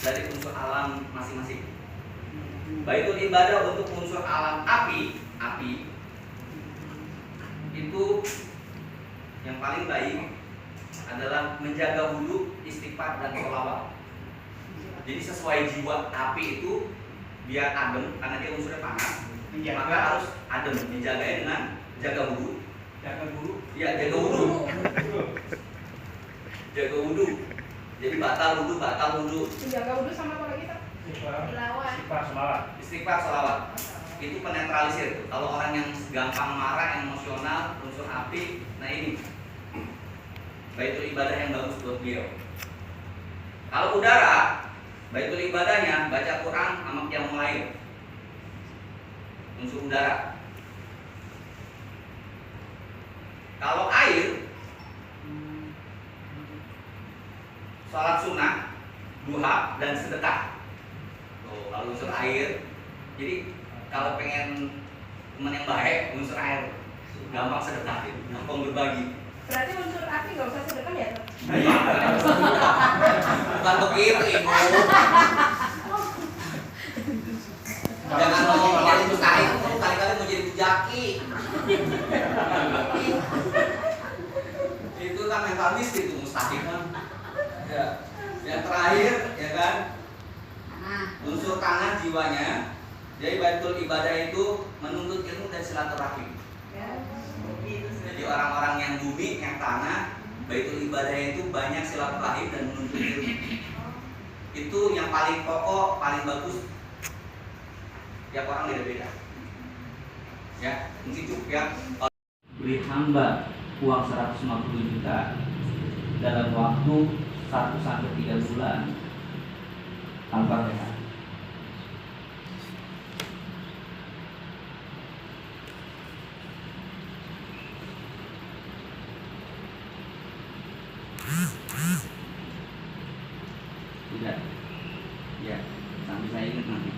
dari unsur alam masing-masing. Baitul ibadah untuk unsur alam api itu yang paling baik adalah menjaga wudhu, istighfar dan sholawat. Jadi sesuai jiwa api itu biar adem karena dia unsurnya panas, maka harus adem, dijaganya dengan jaga wudhu. Ya, jaga wudhu. Jaga wudhu. Jadi batal wudhu. Jaga wudhu sama apa lagi, Pak? Istighfar, sholawat. Itu penetralisir tuh. Kalau orang yang gampang marah, emosional, unsur api, nah ini baitul ibadah yang bagus buat beliau. Kalau udara, baitul ibadahnya baca Quran sama qiyamul lail. Unsur udara. Kalau air, sholat sunnah, duha dan sedekah. Tuh, kalau unsur air, jadi kalau pengen teman yang baik, unsur air, gampang sedekah, gampang berbagi. Berarti unsur api nggak usah sedekah ya? Bukan begitu, Ibu. Jangan ngomong jadi mustahil, kali-kali mau jadi bujaki. Itu kan mentalis itu mustahil kan. Ya. Yang terakhir, ya kan, unsur tangan jiwanya. Jadi baitul ibadah itu menuntut ilmu dan silaturahim. Jadi orang-orang yang bumi, yang tanah, baitul ibadah itu banyak silaturahim dan menuntut ilmu. Itu yang paling pokok, paling bagus. Tiap orang beda-beda. Ya, mungkin cukup ya. Beri hamba uang 150 juta dalam waktu 1 sampai 3 bulan tanpa rehat. Tidak. Ya, sampai saya ingat nanti.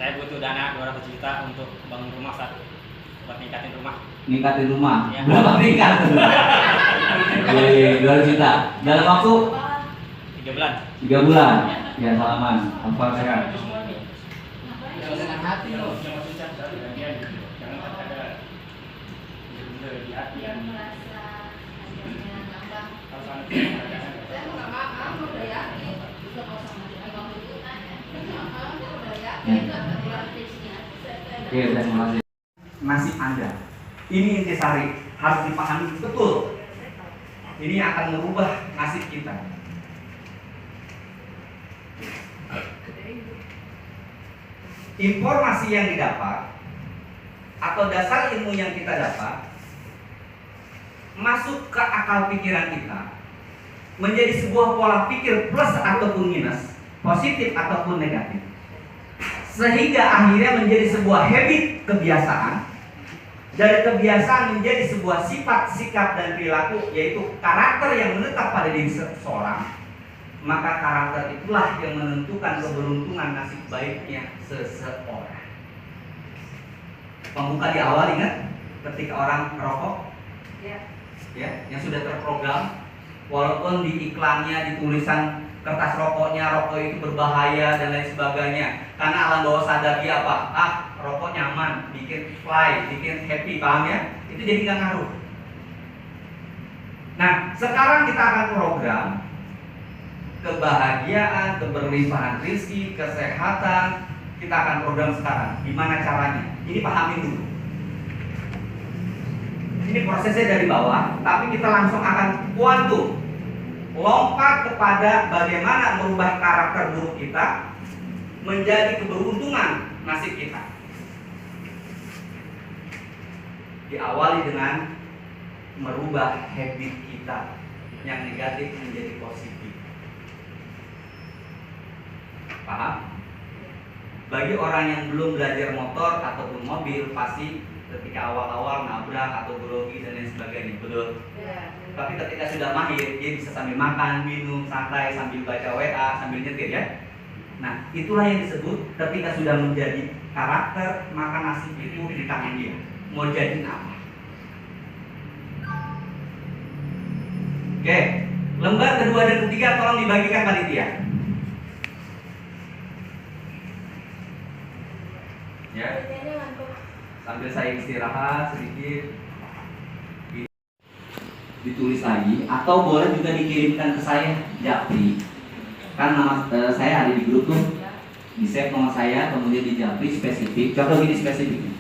Saya butuh dana 200 juta untuk bangun rumah satu, buat ningkatin rumah. Ningkatin rumah? Ya. Berapa tingkat? 200 juta. Dalam waktu 3 bulan. 3 bulan. Ya, salaman. Apa sehat? Dengan hati loh, jangan susah sekali bagian gitu. Jangan ada bener-bener di hati. Yang merasa hatinya gampang. Kalau sana Saya nggak maaf, udah yakin. Juga kalau sama dia nggak mau ikutan ya. Udah yakin itu akan dilatihnya. Oke, terima kasih. Nasib Anda. Ini intisari harus dipahami betul. Ini akan merubah nasib kita. Informasi yang didapat atau dasar ilmu yang kita dapat masuk ke akal pikiran kita, menjadi sebuah pola pikir plus ataupun minus, positif ataupun negatif, sehingga akhirnya menjadi sebuah habit, kebiasaan. Dari kebiasaan menjadi sebuah sifat, sikap, dan perilaku, yaitu karakter yang menetap pada diri seseorang. Maka karakter itulah yang menentukan keberuntungan nasib baiknya seseorang. Pembuka di awal ingat ketika orang merokok, ya, yang sudah terprogram, walaupun di iklannya, di tulisan kertas rokoknya, rokok itu berbahaya dan lain sebagainya, karena alam bawah sadar dia apa? Rokok nyaman, bikin fly, bikin happy, paham ya? Itu jadi nggak ngaruh. Nah, sekarang kita akan program kebahagiaan, keberlimpahan rezeki, kesehatan. Kita akan program sekarang. Gimana caranya? Ini pahamin dulu. Ini prosesnya dari bawah, tapi kita langsung akan kuantum, lompat kepada bagaimana merubah karakter buruk kita menjadi keberuntungan nasib kita. Diawali dengan merubah habit kita yang negatif menjadi positif. Paham? Bagi orang yang belum belajar motor ataupun mobil, pasti ketika awal-awal nabrak atau grogi dan lain sebagainya, betul? Ya. Tapi ketika sudah mahir, dia bisa sambil makan, minum, santai, sambil baca WA, sambil nyetir ya. Nah, itulah yang disebut ketika sudah menjadi karakter, maka nasib itu di tangan dia. Mau jadi apa? Oke, lembar kedua dan ketiga tolong dibagikan panitia. Ya. Sambil saya istirahat sedikit, ditulis lagi atau boleh juga dikirimkan ke saya Japri. Kan nama saya ada di grup tuh, di save nama saya, kemudian di Japri spesifik. Contoh gini spesifik.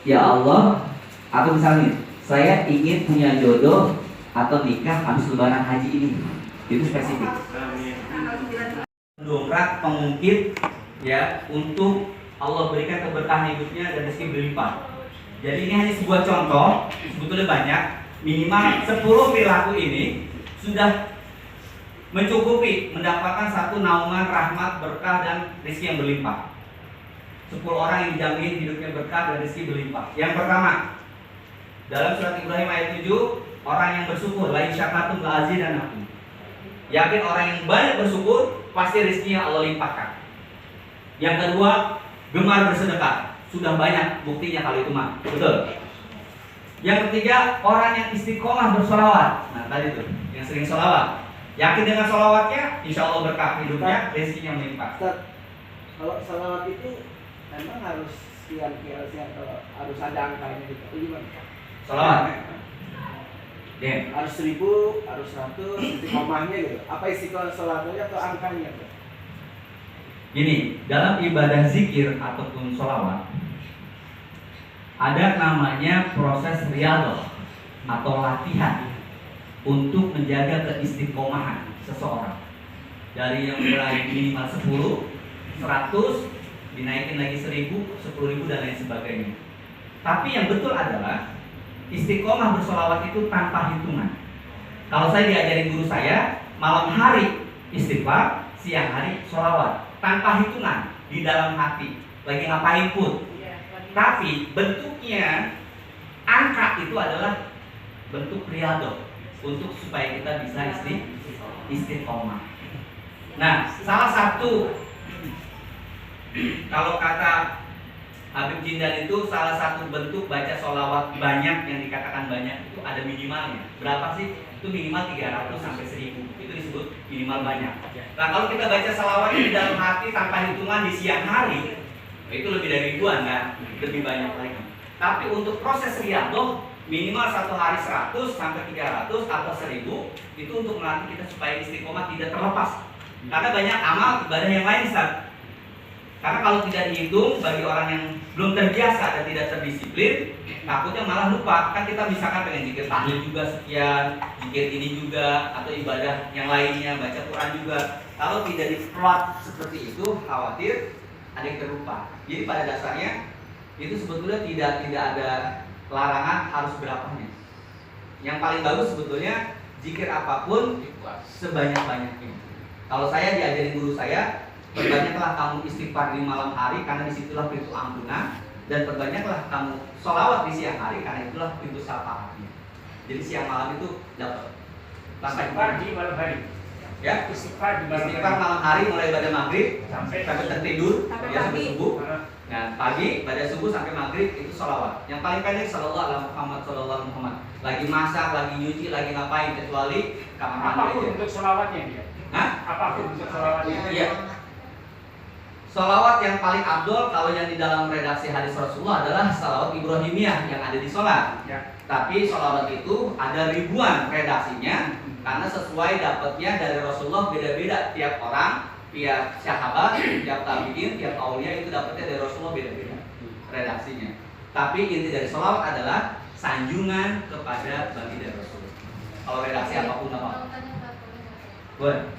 Ya Allah, atau misalnya saya ingin punya jodoh atau nikah habis lebaran haji ini. Itu spesifik. Dongkrak pengungkit ya untuk Allah berikan keberkahan hidupnya dan rezeki berlimpah. Jadi ini hanya sebuah contoh, sebetulnya banyak. Minimal 10 perilaku ini sudah mencukupi mendapatkan satu naungan rahmat, berkah dan rezeki yang berlimpah. 10 orang yang dijamin hidupnya berkah dan rezeki berlimpah. Yang pertama, dalam surat Ibrahim ayat 7, orang yang bersyukur, la in syakartum la azidannakum. Yakin orang yang banyak bersyukur pasti rezekinya Allah limpahkan. Yang kedua, gemar bersedekah. Sudah banyak buktinya kalau itu mah. Betul. Yang ketiga, orang yang istiqomah bersolawat. Nah tadi tuh, yang sering solawat. Yakin dengan solawatnya, insya Allah berkah hidupnya, rezekinya melimpah. Kalau solawat itu memang harus sekian kalau harus ada angkanya gitu. Gimana? Solawat. Ya. Harus 1000, harus 100, istiqomahnya gitu. Apa istiqomah solawatnya atau angkanya? Gitu? Gini, dalam ibadah zikir ataupun solawat ada namanya proses riyadhah atau latihan untuk menjaga keistiqomahan seseorang. Dari yang mulai minimal 10, 100, dinaikin lagi 1000, 10.000 dan lain sebagainya. Tapi yang betul adalah istiqomah bersolawat itu tanpa hitungan. Kalau saya diajarin guru saya, malam hari istighfar, siang hari solawat tanpa hitungan di dalam hati. Lagi ngapain pun. Tapi bentuknya angka itu adalah bentuk riyadhah untuk supaya kita bisa istiqomah. Nah, salah satu kalau kata Habib Jindan itu salah satu bentuk baca sholawat banyak yang dikatakan banyak itu ada minimalnya. Berapa sih? Itu minimal 300 sampai 1000. Itu disebut minimal banyak. Nah, kalau kita baca sholawat di dalam hati tanpa hitungan di siang hari, itu lebih dari ribuan kan? Lebih banyak lagi. Tapi untuk proses riyadhah minimal satu hari 100 sampai 300 atau 1000 itu untuk melatih kita supaya istiqomah tidak terlepas. Karena banyak amal ibadah yang lain, Ustaz. Karena kalau tidak dihitung bagi orang yang belum terbiasa dan tidak terdisiplin, takutnya malah lupa. Kan kita misalkan pengen zikir tahlil juga sekian, zikir ini juga, atau ibadah yang lainnya, baca Quran juga. Kalau tidak diplot seperti itu, khawatir ada yang terlupa. Jadi pada dasarnya itu sebetulnya tidak ada larangan harus berapanya. Yang paling bagus sebetulnya zikir apapun sebanyak-banyaknya. Kalau saya diajarin guru saya, perbanyaklah kamu istighfar di malam hari karena disitulah pintu ampunan, dan perbanyaklah kamu sholawat di siang hari karena itulah pintu syafaatnya. Jadi siang malam itu dapat. Istighfar di malam hari. Ya, Istighfar di malam hari mulai pada maghrib sampai tertidur sampai ya, sampai pagi. subuh. Nah, pagi pada subuh sampai maghrib itu sholawat. Yang paling pendek sallallahu alaihi Muhammad, sallallahu alaihi Muhammad. Lagi masak, lagi nyuci, lagi ngapain kecuali kamar mandi. apapun aja. untuk sholawatnya dia. Hah? Apapun untuk sholawatnya. Iya. Sholawat yang paling abdul kalau yang di dalam redaksi hadis Rasulullah adalah sholawat Ibrahimiyah yang ada di sholat. Ya. Tapi sholawat itu ada ribuan redaksinya karena sesuai dapatnya dari Rasulullah beda-beda. Tiap orang, tiap sahabat, tiap tabiin, tiap aulia itu dapatnya dari Rasulullah beda-beda redaksinya. Tapi inti dari sholawat adalah sanjungan kepada baginda Rasul. Kalau redaksi apapun apa? Boleh.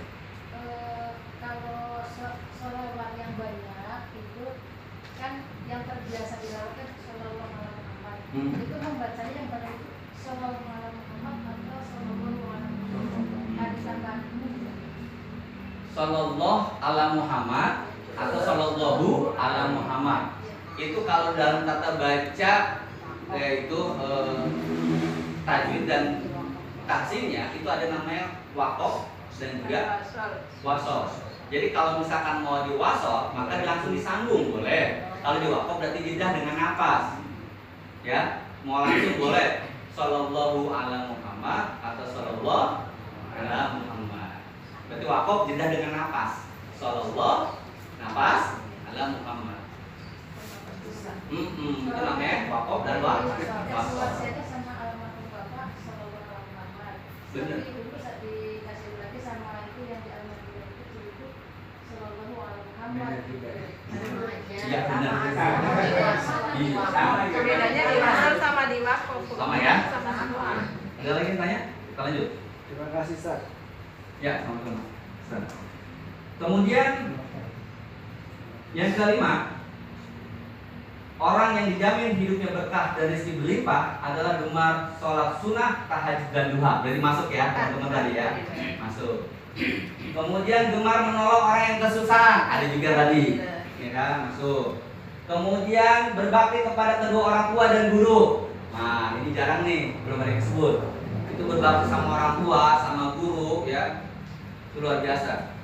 Kalau sholawat yang banyak itu kan yang terbiasa dilakukan sholawat ala Muhammad. Itu membacanya yang pada itu sholawat ala Muhammad atau sholawat ala Muhammad. Hadis tambahan ini. Sallallahu ala Muhammad atau sallallahu ala Muhammad. Itu kalau dalam tata baca yaitu tajwid dan tahsinnya itu ada namanya waqaf dan juga wasol. Jadi kalau misalkan mau di wasol maka langsung disambung boleh. Kalau di waqaf berarti jeda dengan nafas. Ya, mau langsung boleh. Sallallahu ala Muhammad atau sallallahu ala Muhammad. Berarti waqaf jeda dengan nafas. Sallallahu nafas ala Muhammad. Itu namanya wakaf dan wasol. Wasiatnya sama almarhum bapak sallallahu alaihi wasallam. Benar. Tapi dulu saat dikasih lagi sama itu yang di almarhum itu sallallahu alaihi wasallam. Iya benar. Iya. Bedanya di wasal sama di wakaf. Sama ya? Sama semua. Ada lagi yang tanya? Kita lanjut. Terima kasih, Sar. Ya, sama-sama. Kemudian yang kelima, orang yang dijamin hidupnya berkah dan rezeki berlimpah adalah gemar sholat sunnah, tahajud dan duha. Jadi masuk ya teman-teman tadi ya, masuk. Kemudian gemar menolong orang yang kesusahan, ada juga tadi, ya kan, masuk. Kemudian berbakti kepada kedua orang tua dan guru. Nah ini jarang nih, belum ada yang disebut. Itu berbakti sama orang tua, sama guru, ya, itu luar biasa.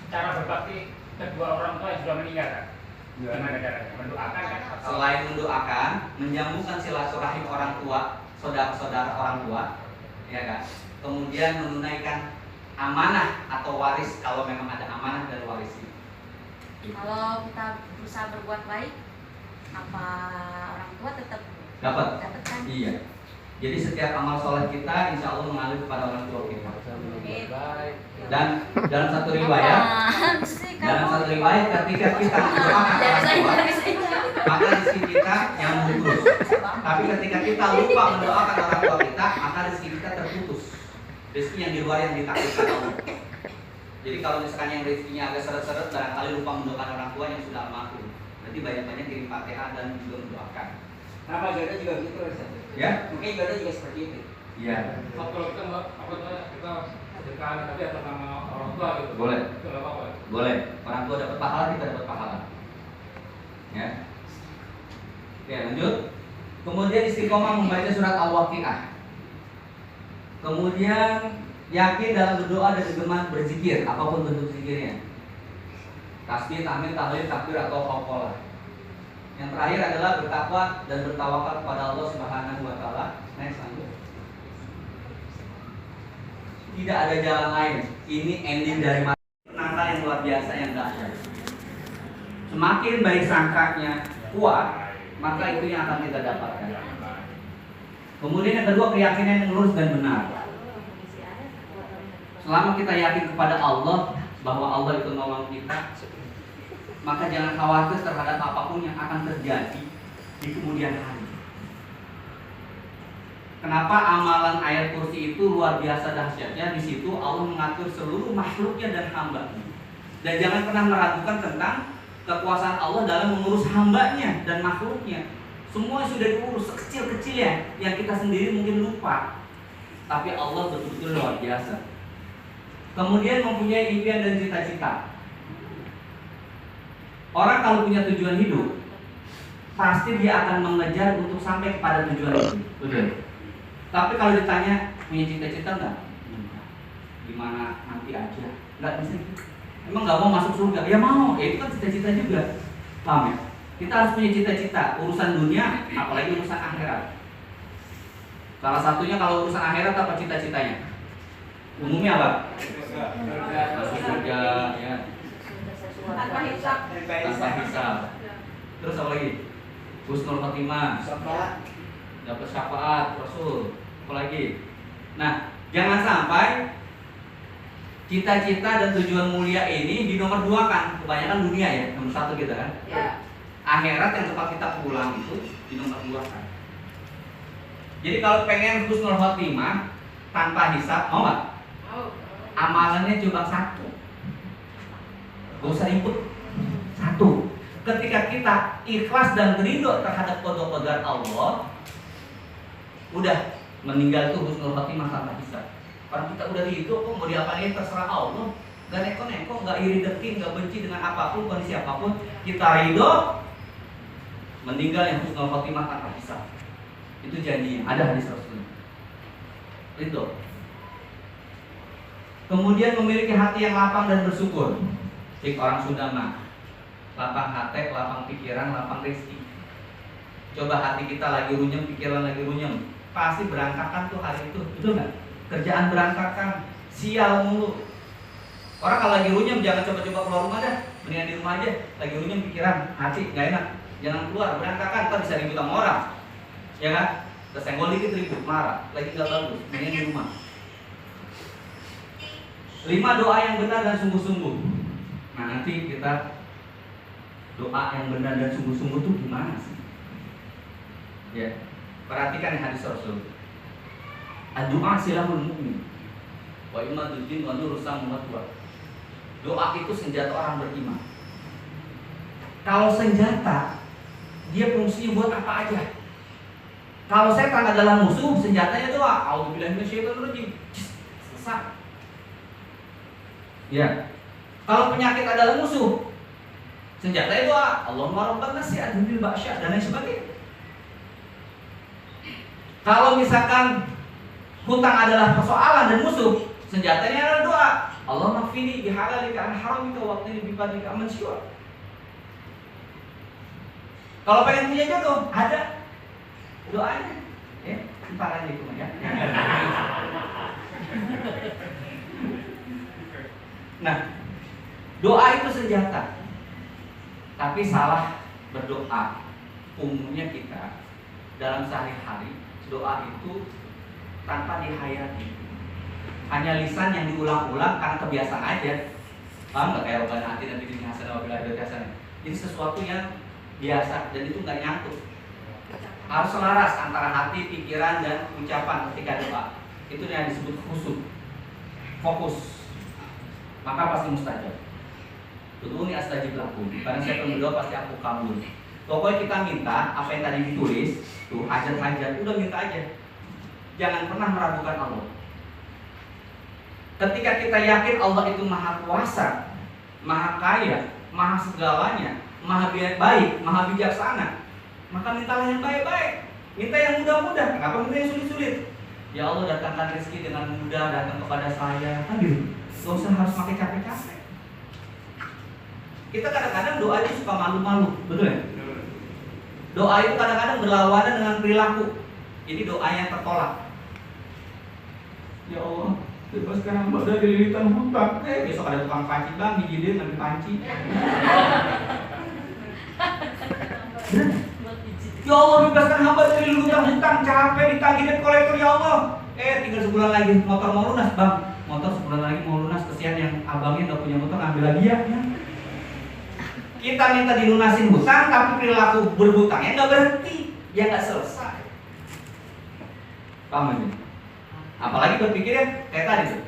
Cara berbakti kedua orang tua yang sudah meninggal kan? Gimana caranya? Mendoakan kan? Selain mendoakan, menyambungkan silaturahim orang tua, saudara-saudara orang tua, ya kan. Kemudian menunaikan amanah atau waris kalau memang ada amanah dan warisnya. Kalau kita berusaha berbuat baik, apa orang tua tetap Dapat? kan? Iya. Jadi setiap amal soleh kita insya Allah mengalir kepada orang tua kita. Dan dalam satu riwayat, ketika kita mendoakan orang tua, maka rezeki kita yang terputus. Tapi ketika kita lupa mendoakan orang tua kita, maka rezeki kita terputus. Rezeki yang di luar yang ditakdirkan Allah. Jadi kalau misalkan yang rezekinya agak seret-seret, barangkali lupa mendoakan orang tua yang sudah almarhum. Berarti banyak-banyak kirim Fatihah dan juga mendoakan. Nama Gada juga gitu, Ustaz. Ya? Mungkin Gada juga seperti itu. Iya. Kalau kita kita sedekah tapi atas nama orang tua gitu. Boleh. Itu nggak apa-apa. Boleh. Orang tua dapat pahala, kita dapat pahala. Ya. Oke, lanjut. Kemudian istiqomah membaca surat Al-Waqiah. Kemudian yakin dalam berdoa dan gemar berzikir, apapun bentuk zikirnya. Tasbih, tahmid, tahlil, takbir atau hafalah. Yang terakhir adalah bertakwa dan bertawakal kepada Allah Subhanahu wa taala. Next, lanjut. Tidak ada jalan lain. Ini ending dari penangkal yang luar biasa yang dahsyat. Semakin baik sangkanya kuat, maka itu yang akan kita dapatkan. Kemudian yang kedua, keyakinan yang lurus dan benar. Selama kita yakin kepada Allah bahwa Allah itu nolong kita, maka jangan khawatir terhadap apapun yang akan terjadi di kemudian hari. Kenapa amalan ayat kursi itu luar biasa dahsyatnya? Di situ Allah mengatur seluruh makhluknya dan hambanya. Dan jangan pernah meragukan tentang kekuasaan Allah dalam mengurus hambanya dan makhluknya. Semua sudah diurus sekecil-kecilnya yang kita sendiri mungkin lupa. Tapi Allah betul-betul luar biasa. Kemudian mempunyai impian dan cita-cita. Orang kalau punya tujuan hidup, pasti dia akan mengejar untuk sampai kepada tujuan itu. Betul. Tapi kalau ditanya punya cita-cita enggak? Gimana nanti aja? Enggak bisa. Emang nggak mau masuk surga? Ya mau. Ya itu kan cita-cita juga. Paham ya? Kita harus punya cita-cita. Urusan dunia, apalagi urusan akhirat. Salah satunya kalau urusan akhirat apa cita-citanya? Umumnya apa? Masuk surga, ya. Tanpa hisab. Tanpa hisab. Terus apa lagi? Husnul khotimah. Dapat syafaat Rasul. Apalagi? Nah, jangan sampai cita-cita dan tujuan mulia ini di nomor 2 kan. Kebanyakan dunia ya, nomor 1 kita kan. Ya. Akhirat yang tempat kita pulang itu di nomor 2 kan. Jadi kalau pengen husnul khotimah tanpa hisab, mau nggak? Mau. Amalannya cuma 1. Gak usah ribut. 1. Ketika kita ikhlas dan ridho terhadap qada-qadar Allah, udah meninggal tuh husnul khotimah tanpa hisab. Kalau kita udah ridho, kok mau diapain terserah Allah. Gak neko-neko, gak iri dengki, gak benci dengan apapun, kondisi apapun. Kita ridho, meninggal yang husnul khotimah tanpa hisab. Itu janjinya, ada hadis Rasulullah. Ridho. Kemudian memiliki hati yang lapang dan bersyukur. Cik orang Sunda mah, lapang hati, lapang pikiran, lapang rezeki. Coba hati kita lagi runyem, pikiran lagi runyem, pasti berantakan tuh hari itu, betul nggak? Kerjaan berantakan, sial mulu. Orang kalau lagi runyem jangan coba-coba keluar rumah dah, mendingan di rumah aja. Lagi runyem pikiran, hati nggak enak. jangan keluar, berantakan, ntar bisa ribut sama orang, ya kan? Kesenggol dikit ribut, marah, lagi nggak bagus, mainnya di rumah. 5 doa yang benar dan sungguh-sungguh. Nah nanti kita doa yang benar dan sungguh-sungguh tuh gimana sih? Ya, perhatikan yang hadis Rasul. Doa silahul mu'min. Wa imaduddin wa nur samawati. Doa itu senjata orang beriman. Kalau senjata, dia fungsinya buat apa aja. Kalau setan adalah musuh, senjatanya doa. A'udzubillahi minasyaitonir rajim. Selesai. Ya. Kalau penyakit adalah musuh, senjatanya doa. Allahumma rabban nasi adhibil ba'sya dan lain sebagainya. Kalau misalkan hutang adalah persoalan dan musuh, senjatanya adalah doa. Allahumma kfini bihalalika an haramika wa qini bi fadlika amman siwa. Kalau pengen punya jodoh, ada doanya. Ya, entar aja itu ya. Nah, doa itu senjata. Tapi salah berdoa. Umumnya kita dalam sehari-hari doa itu tanpa dihayati. Hanya lisan yang diulang-ulang karena kebiasaan aja. Paham nggak kayak Rabbana atina fid dunya hasanah wa fil akhirati hasanah. Ini sesuatu yang biasa dan itu nggak nyangkut. Harus selaras antara hati, pikiran dan ucapan ketika doa. Itu yang disebut khusyuk. Fokus. Maka pasti mustajab. Ud'uni astajib lakum. Karena saya berdoa pasti aku kabul. Pokoknya kita minta apa yang tadi ditulis, tuh hajat-hajat, udah minta aja. Jangan pernah meragukan Allah. Ketika kita yakin Allah itu maha kuasa, maha kaya, maha segalanya, maha baik, maha bijaksana, maka mintalah yang baik-baik. Minta yang mudah-mudah, kenapa minta yang sulit-sulit? Ya Allah, datangkan rezeki dengan mudah, datang kepada saya, kan gitu. Gak usah harus pakai capek-capek. Kita kadang-kadang doa itu suka malu-malu, betul ya? Doa itu kadang-kadang berlawanan dengan perilaku. Ini doa yang tertolak. Ya Allah, bebaskan hamba dari lilitan hutang. Besok ada tukang panci, bang, gigit ngambil panci. Ya Allah, bebaskan hamba dari lilitan hutang, capek ditagih debt kolektor ya Allah. Tinggal sebulan lagi motor mau lunas, bang. Motor sebulan lagi mau lunas, kesian yang abangnya nggak punya motor, ngambil lagi ya. Kita minta dilunasin hutang, tapi perilaku berhutangnya nggak berhenti, ya nggak selesai. Paham ini? Apalagi berpikirnya kayak tadi tuh.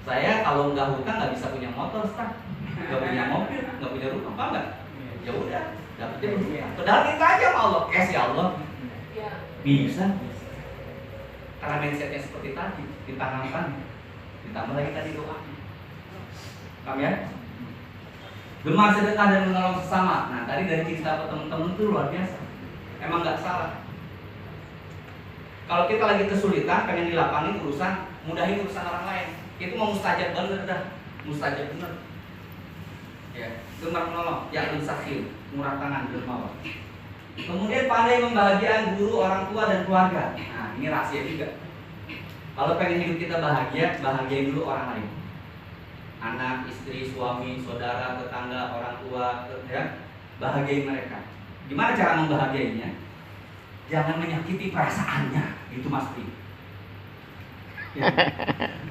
Saya kalau nggak hutang nggak bisa punya motor, nggak punya mobil, nggak punya rumah, apa nggak? Ya udah, dapetnya berhutang. Padahal kita aja sama Allah, cash ya Allah. Bisa. Karena mindsetnya seperti tadi, ditanamkan, ditambah lagi tadi doa. Paham ya? Gemar sedekah dan menolong sesama. Nah tadi dari cerita ke teman-teman itu luar biasa. Emang nggak salah. Kalau kita lagi kesulitan, pengen dilapangin urusan, mudahin urusan orang lain. Itu mau mustajab bener dah, mustajab bener. Ya, gemar menolong, yakni sakhir, murah tangan, dermawan. Kemudian pandai membahagiakan guru, orang tua dan keluarga. Nah ini rahasia juga. Kalau pengen hidup kita bahagia, bahagiain dulu orang lain. Anak, istri, suami, saudara, tetangga, orang tua, ya, bahagiain mereka. Gimana cara membahagiainya? Jangan menyakiti perasaannya, itu pasti. Ya.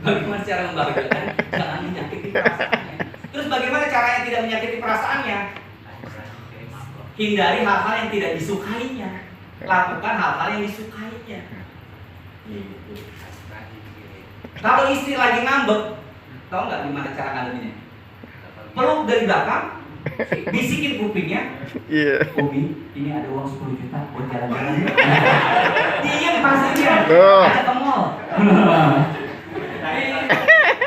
Bagaimana cara membahagiakan? Jangan menyakiti perasaannya. Terus bagaimana caranya tidak menyakiti perasaannya? Hindari hal-hal yang tidak disukainya. Lakukan hal-hal yang disukainya. Gitu. Kalau istri lagi ngambek, tahu nggak gimana cara ngadainnya? Peluk dari belakang, bisikin kupingnya. Umi, ini ada uang 10 juta buat jalan-jalan. Diem pastinya. Ada ke mall.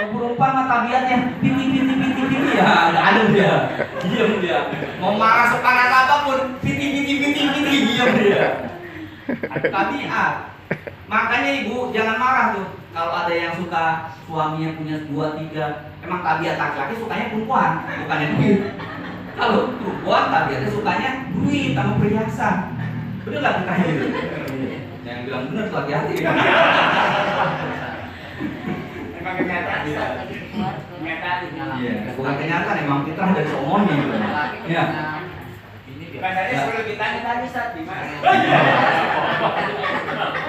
Berupa tabiatnya piti ya, nggak ada dia. Diem dia. Mau marah sepanas apapun, piti diem dia. Tabiat. Makanya ibu jangan marah tuh. Kalau ada yang suka suaminya punya 2-3, emang tabiat laki-laki sukanya perempuan, bukannya duit. Kalau perempuan tabiatnya sukanya duit sama perhiasan. Bener nggak kita gitu? Yang bilang bener tuh hati-hati. Emang kenyataan. Kenyataan. Iya, bukan kenyataan, emang kita dari somonnya gitu. Iya. Ini Katanya sebelum kita tanya Ustaz di mana?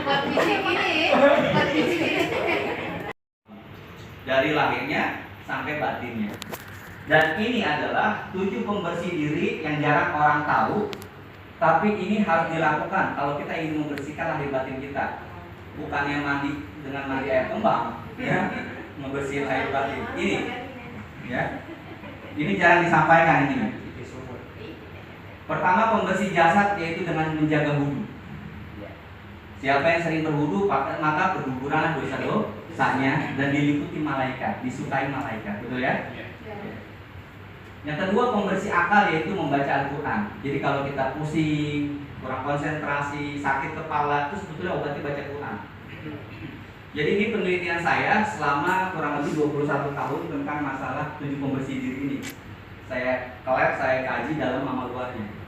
Buat fisik ini, buat fisik ini. Dari lahirnya sampai batinnya. Dan ini adalah 7 pembersih diri yang jarang orang tahu, tapi ini harus dilakukan kalau kita ingin membersihkan lahir batin kita. Bukannya mandi dengan mandi air kembang, ya, membersihkan lahir batin. Ini, ya, ini jarang disampaikan ini. Pertama, pembersih jasad yaitu dengan menjaga wudu. Siapa yang sering berwudu maka berguguranlah dosa-dosanya dan diliputi malaikat, disukai malaikat, betul ya? Yang kedua, pembersih akal yaitu membaca Al-Quran. Jadi kalau kita pusing, kurang konsentrasi, sakit kepala, itu sebetulnya obatnya baca Quran. Jadi ini penelitian saya selama kurang lebih 21 tahun tentang masalah 7 pembersih diri ini. Saya kaji dalam amal buahnya.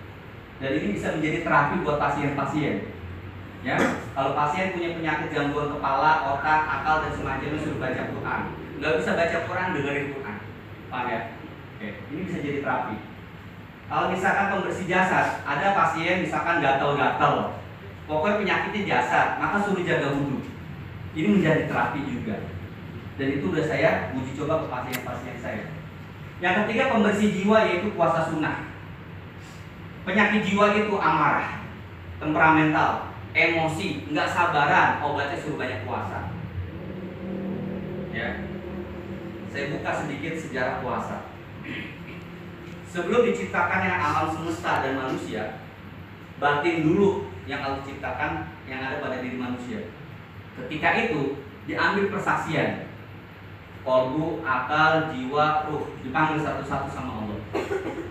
Dan ini bisa menjadi terapi buat pasien-pasien. Ya, kalau pasien punya penyakit gangguan kepala, otak, akal dan semacamnya suruh baca Quran. Nggak bisa baca Quran, dengerin Quran. Paham ya? Oke, ini bisa jadi terapi. Kalau misalkan pembersih jasad, ada pasien misalkan gatal-gatal, pokoknya penyakitnya jasad, maka suruh jaga wudhu. Ini menjadi terapi juga. Dan itu udah saya uji coba ke pasien-pasien saya. Yang ketiga, pembersih jiwa yaitu puasa sunnah. Penyakit jiwa itu amarah, temperamental, emosi, nggak sabaran, obatnya suruh banyak puasa. Ya, saya buka sedikit sejarah puasa. Sebelum diciptakannya alam semesta dan manusia, batin dulu yang Allah ciptakan yang ada pada diri manusia. Ketika itu diambil persaksian, kolbu, akal, jiwa, ruh, dipanggil satu-satu sama Allah.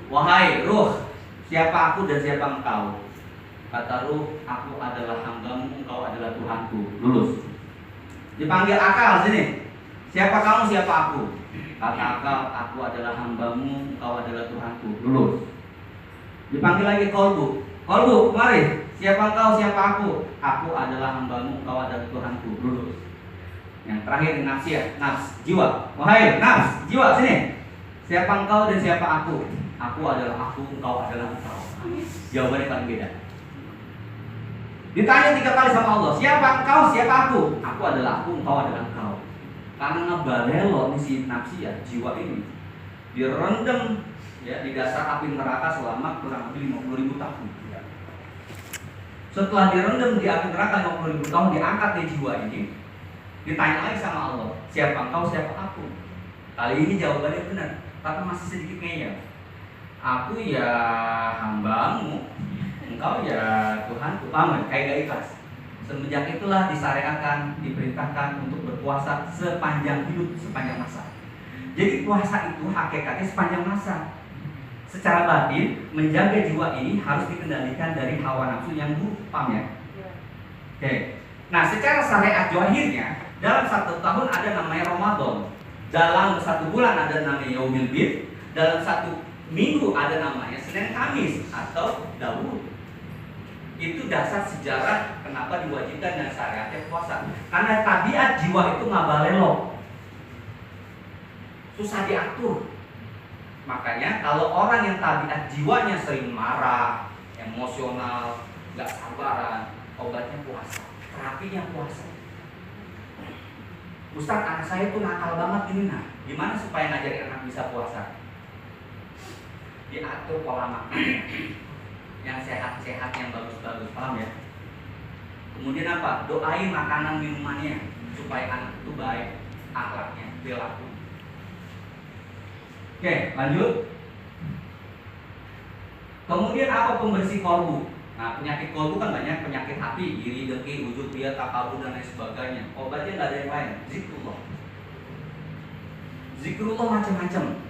Wahai ruh, siapa aku dan siapa engkau? Kata ruh, aku adalah hambamu, engkau adalah Tuhanku. Lulus. Dipanggil akal sini. Siapa kamu, siapa aku? Kata akal, aku adalah hambamu, engkau adalah Tuhanku. Lulus. Dipanggil lagi kolbu. Kolbu, mari. Siapa engkau, siapa aku? Aku adalah hambamu, engkau adalah Tuhanku. Lulus. Yang terakhir nafs ya, nafs, jiwa. Wahai nafs, jiwa sini. Siapa engkau dan siapa aku? Aku adalah aku, engkau adalah engkau. Jawabannya paling beda. Ditanya 3 kali sama Allah, siapa engkau, siapa aku? Aku adalah aku, engkau adalah engkau. Karena ngebalelo si nafsi ya, jiwa ini direndam ya di dasar api neraka selama kurang lebih 50.000 tahun. Setelah direndam di api neraka 50.000 tahun, diangkat di jiwa ini, ditanya lagi sama Allah, siapa engkau, siapa aku? Kali ini jawabannya benar, tapi masih sedikit ngeyel. Aku ya hambamu, engkau ya Tuhanku. Paham? Kayak gak ikhlas. Semenjak itulah disyariatkan, diperintahkan untuk berpuasa sepanjang hidup, sepanjang masa. Jadi puasa itu hakikatnya sepanjang masa. Secara batin, menjaga jiwa ini harus dikendalikan dari hawa nafsu yang buruk. Paham ya? Oke. Nah, secara syariat zahirnya, dalam 1 tahun ada namanya Ramadan. Dalam 1 bulan ada namanya Yaumil Bid. Dalam 1 minggu ada namanya Senin Kamis atau Daud. Itu dasar sejarah kenapa diwajibkan dan syariatnya puasa. Karena tabiat jiwa itu ngabalelo, susah diatur. Makanya kalau orang yang tabiat jiwanya sering marah, emosional, gak sabaran, obatnya puasa, terapinya puasa. Ustaz, anak saya tuh nakal banget ini, nah gimana supaya ngajarin anak bisa puasa? Diatur pola makannya yang sehat-sehat, yang bagus-bagus, paham ya? Kemudian apa? Doain makanan minumannya supaya anak itu baik akhlaknya, perilaku. Oke, lanjut. Kemudian apa pembersih kolbu? Nah, penyakit kolbu kan banyak, penyakit hati, iri, dengki, ujub, riya, takabur dan lain sebagainya. Obatnya nggak ada yang lain, zikrullah. Zikrullah macam-macam.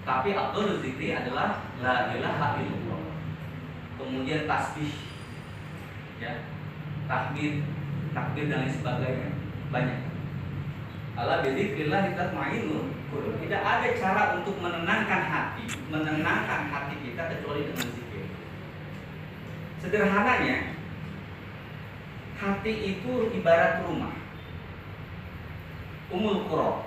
Tapi afdhalul zikri adalah la ilaha illallah. Kemudian tasbih, ya, takbir dan lain sebagainya banyak. Ala bidzikrillah tatma'innul qulub. Tidak ada cara untuk menenangkan hati kita kecuali dengan zikir. Sederhananya, hati itu ibarat rumah. Umul qura.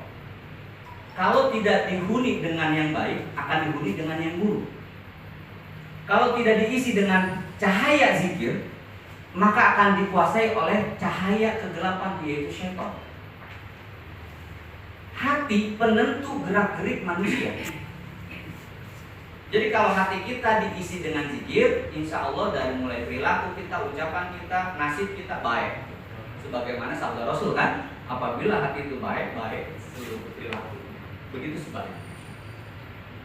Kalau tidak dihuni dengan yang baik, akan dihuni dengan yang buruk. Kalau tidak diisi dengan cahaya zikir, maka akan dikuasai oleh cahaya kegelapan, yaitu syaitan. Hati penentu gerak-gerik manusia. Jadi kalau hati kita diisi dengan zikir, insya Allah dari mulai perilaku kita, ucapan kita, nasib kita baik. Sebagaimana sabda Rasul kan, apabila hati itu baik, baik seluruh perilaku. Begitu sebaliknya.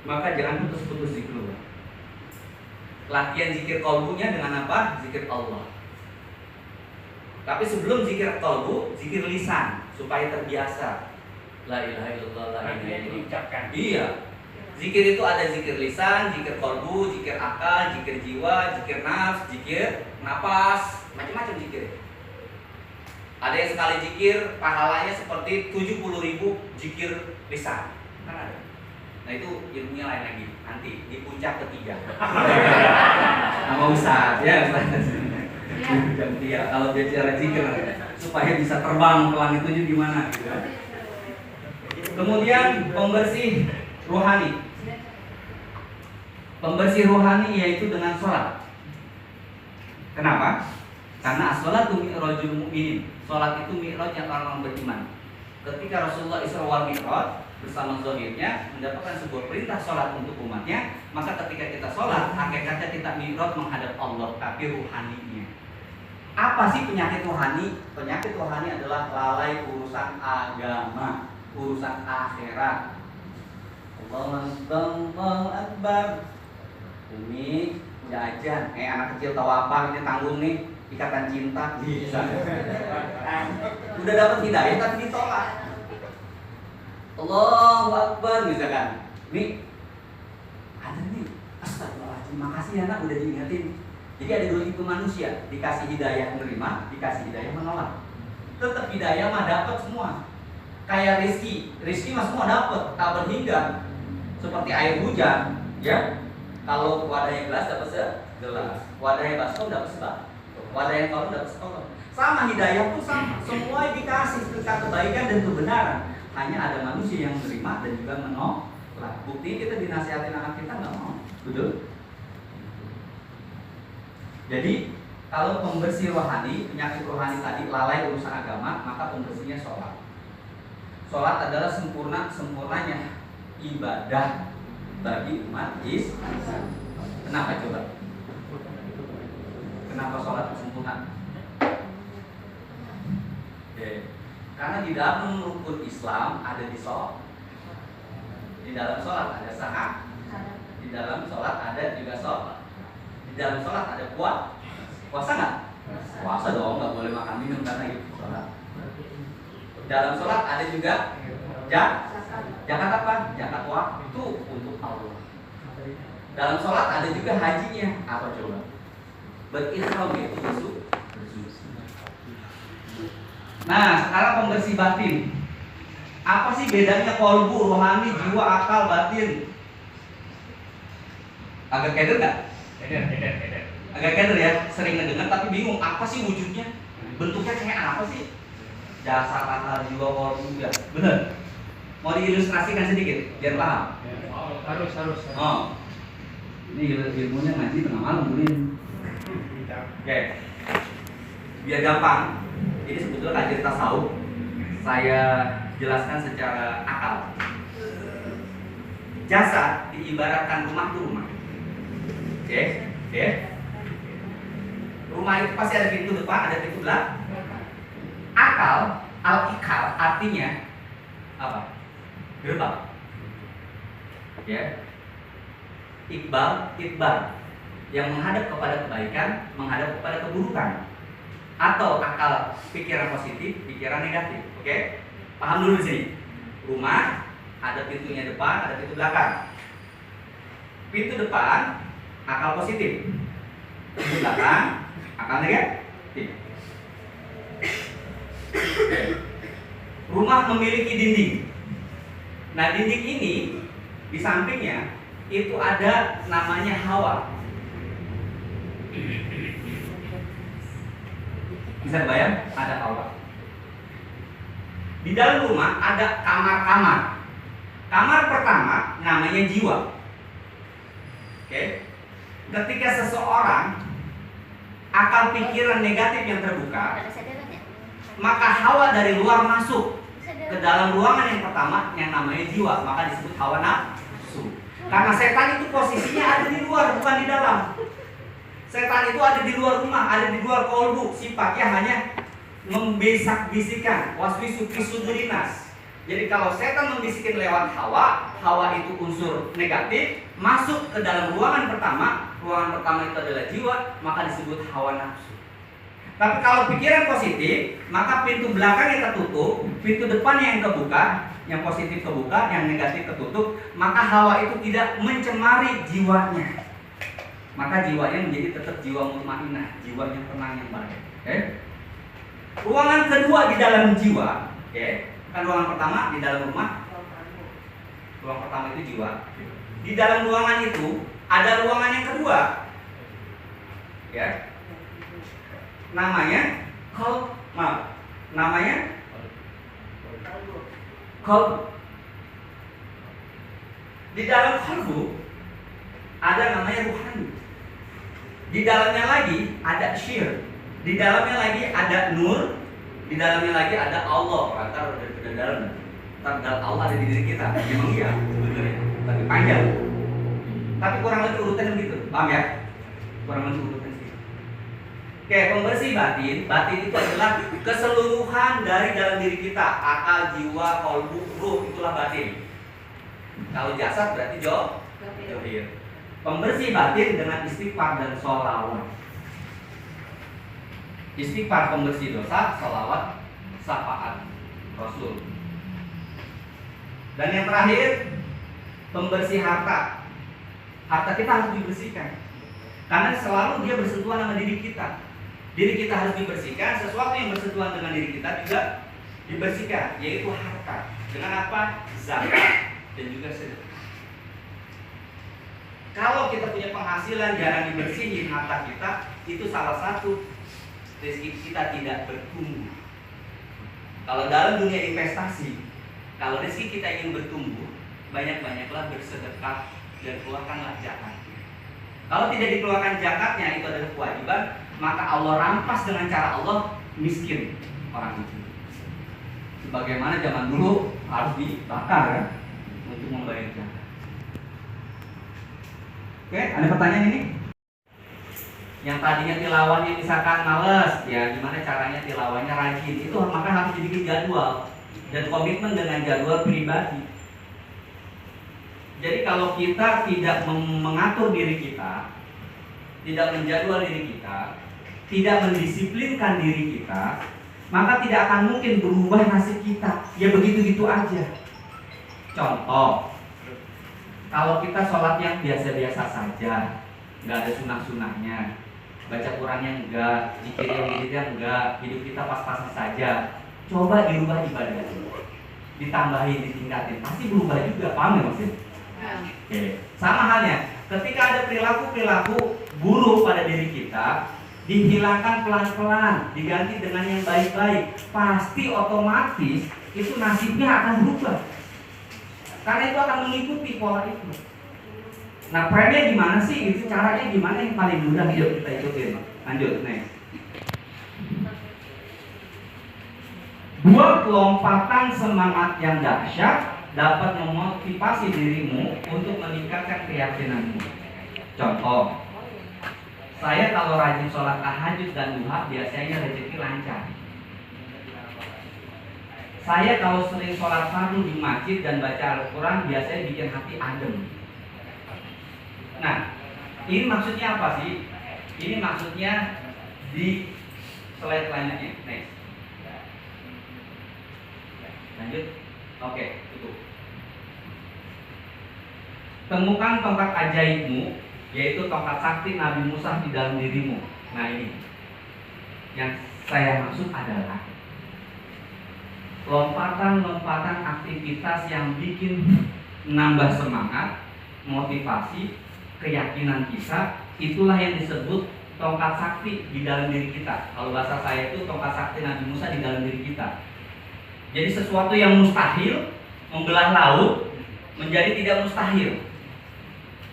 Maka jangan putus-putus zikir. Latihan zikir qalbunya dengan apa? Zikir Allah. Tapi sebelum zikir qalbu, zikir lisan supaya terbiasa. La ilaha illallah, la ilaha illallah. Diucapkan. Iya. Zikir itu ada zikir lisan, zikir qalbu, zikir akal, zikir jiwa, zikir nafs, zikir napas, macam-macam zikir. Ada yang sekali zikir pahalanya seperti 70.000 zikir lisan. Kan ada. Nah itu ilmunya lain lagi. Nanti di puncak ketiga. Nama Ustaz, ya Ustaz. Iya, kalau dia cara zikir supaya bisa terbang ke langit 7 gimana gitu. Kemudian pembersih rohani. Pembersih rohani yaitu dengan sholat. Kenapa? Karena as-sholatu mi'rajul mu'minin. Sholat itu mi'raj yang orang beriman. Ketika Rasulullah Isra wal Mi'raj bersama zahirnya mendapatkan sebuah perintah sholat untuk umatnya, maka ketika kita sholat, hakikatnya kita mi'raj menghadap Allah, tapi ruhaninya. Apa sih penyakit rohani? Penyakit rohani adalah lalai urusan agama, urusan akhirat. Allahu Akbar. Umi udah ajan, anak kecil tahu apa ini tanggung nih, ikatan cinta bisa. Udah dapat hidayah tapi ditolak. Allahu Akbar misalkan. Nih ada nih, astagfirullahaladzim, makasih ya nak udah diingetin. Jadi ada dua tipe manusia, dikasih hidayah menerima, dikasih hidayah menolak. Tetap hidayah mah dapat semua. Kayak Rizki mah semua dapat, tak berhingga. Seperti air hujan, ya. Kalau wadahnya gelas dapat segelas, wadahnya baskom dapat sebak, wadahnya kolom dapat sekolom. Sama hidayah pun sama, semua dikasih tentang kebaikan dan kebenaran. Hanya ada manusia yang menerima dan juga menolak. Bukti kita dinasihatin anak kita nggak mau, betul? Jadi kalau pembersih rohani, penyakit rohani tadi lalai urusan agama, maka pembersihnya sholat. Sholat adalah sempurnanya ibadah bagi umat Islam. Kenapa coba? Kenapa sholat sempurna? Karena di dalam rukun Islam ada di sholat. Di dalam sholat ada sahah. Di dalam sholat ada juga sholat. Di dalam sholat ada puasa nggak? Puasa dong, nggak boleh makan minum karena itu sholat. Dalam sholat ada juga zakat apa? Zakat waktu untuk Allah. Dalam sholat ada juga hajinya. Apa coba? Berihram itu bersuci. Nah, sekarang pembersih batin. Apa sih bedanya kolbu, rohani, jiwa, akal, batin? Agak keder nggak? Keder. Agak keder ya, sering ngedengar tapi bingung apa sih wujudnya? Bentuknya kayak apa sih? Dasar akal, jiwa, kolbu, ya. Bener? Mau diilustrasikan sedikit biar paham? Harus. Oh, ini ilmunya ngaji tengah malam Bulin. Oke, biar gampang. Ini sebetulnya kajian tasawuf. Saya jelaskan secara akal. Jasad diibaratkan rumah itu rumah. Oke. Rumah itu pasti ada pintu depan, ada pintu belakang. Akal, al-ikal artinya apa? Gerbang. Ya. Iqbal yang menghadap kepada kebaikan, menghadap kepada keburukan. Atau akal pikiran positif, pikiran negatif. Oke? Paham dulu di sini. Rumah ada pintunya depan, ada pintu belakang. Pintu depan akal positif. Pintu belakang akal negatif. Rumah memiliki dinding. Nah, dinding ini di sampingnya itu ada namanya hawa. Bisa bayang? Ada hawa. Di dalam rumah ada kamar-kamar. Kamar pertama namanya jiwa. Oke. ketika seseorang akal pikiran negatif yang terbuka, maka hawa dari luar masuk ke dalam ruangan yang pertama yang namanya jiwa, maka disebut hawa nafsu. Karena setan itu posisinya ada di luar, bukan di dalam. Setan itu ada di luar rumah, ada di luar kolbu. Sifatnya hanya membisak-bisikan, waswisu fi sudurinas. Jadi kalau setan membisikin lewat hawa, hawa itu unsur negatif, masuk ke dalam ruangan pertama itu adalah jiwa, maka disebut hawa nafsu. Tapi kalau pikiran positif, maka pintu belakangnya tertutup, pintu depannya yang kebuka, yang positif kebuka, yang negatif tertutup, maka hawa itu tidak mencemari jiwanya. Maka jiwanya menjadi tetap jiwa mutmainah, jiwa yang tenang, yang baik. Ruangan kedua di dalam jiwa, kan ruangan pertama di dalam rumah, ruang pertama itu jiwa. Di dalam ruangan itu ada ruangan yang kedua, namanya qalb. Di dalam qalbu ada namanya ruhani. Di dalamnya lagi ada syir. Di dalamnya lagi ada nur. Di dalamnya lagi ada Allah. Antar dari dalam. Antar Allah ada di diri kita. Memang iya sebenarnya. Tapi panjang. Tapi kurang lebih urutan begitu. Paham ya? Kurang lebih urutan sih. Oke, pembersih batin. Batin itu adalah keseluruhan dari dalam diri kita. Akal, jiwa, qalbu, ruh, itulah batin. Kalau jasad berarti johir. Pembersih batin dengan istighfar dan sholawat. Istighfar pembersih dosa, sholawat syafaat Rasul. Dan yang terakhir, pembersih harta. Harta kita harus dibersihkan, karena selalu dia bersentuhan sama diri kita. Diri kita harus dibersihkan. Sesuatu yang bersentuhan dengan diri kita juga dibersihkan, yaitu harta. Dengan apa? Zakat dan juga sedekah. Kalau kita punya penghasilan jarang dibersihin harta kita, itu salah satu rezeki kita tidak bertumbuh. Kalau dalam dunia investasi, kalau rezeki kita ingin bertumbuh, banyak-banyaklah bersedekah dan keluarkanlah zakat. Kalau tidak dikeluarkan zakatnya, itu adalah kewajiban, maka Allah rampas dengan cara Allah miskin orang itu. Sebagaimana zaman dulu harus dibakar untuk membayar zakat. Oke, ada pertanyaan ini? Yang tadinya tilawahnya misalkan males, ya gimana caranya tilawahnya rajin? Itu maka harus dibikin jadwal dan komitmen dengan jadwal pribadi. Jadi kalau kita tidak mengatur diri kita, tidak menjadwal diri kita, tidak mendisiplinkan diri kita, maka tidak akan mungkin berubah nasib kita. Ya begitu-gitu aja. Contoh, kalau kita sholat yang biasa-biasa saja, nggak ada sunah-sunahnya, baca Qurannya enggak, zikirnya enggak, hidup kita pas-pasan saja, coba dirubah ibadahnya, ditambahin, ditingkatin, pasti berubah juga. Paham ya maksudnya? Oke. Sama halnya, ketika ada perilaku-perilaku buruk pada diri kita, dihilangkan pelan-pelan, diganti dengan yang baik-baik, pasti otomatis itu nasibnya akan berubah. Karena itu akan mengikuti pola itu. Nah, premnya gimana sih? Itu caranya gimana yang paling mudah? Yuk kita ikutin. Lanjut, next. 2 lompatan semangat yang dahsyat dapat memotivasi dirimu untuk meningkatkan keyakinanmu. Contoh, saya kalau rajin sholat tahajud dan duha biasanya rezeki lancar. Saya kalau sering sholat fardu di masjid dan baca Al-Quran biasanya bikin hati adem. Nah, ini maksudnya apa sih? Ini maksudnya di slide lainnya. Next. Lanjut. Oke, tutup. Temukan tongkat ajaibmu, yaitu tongkat sakti Nabi Musa di dalam dirimu. Nah ini yang saya maksud adalah lompatan-lompatan aktivitas yang bikin nambah semangat, motivasi, keyakinan kita. Itulah yang disebut tongkat sakti di dalam diri kita. Kalau bahasa saya itu tongkat sakti Nabi Musa di dalam diri kita. Jadi sesuatu yang mustahil membelah laut menjadi tidak mustahil.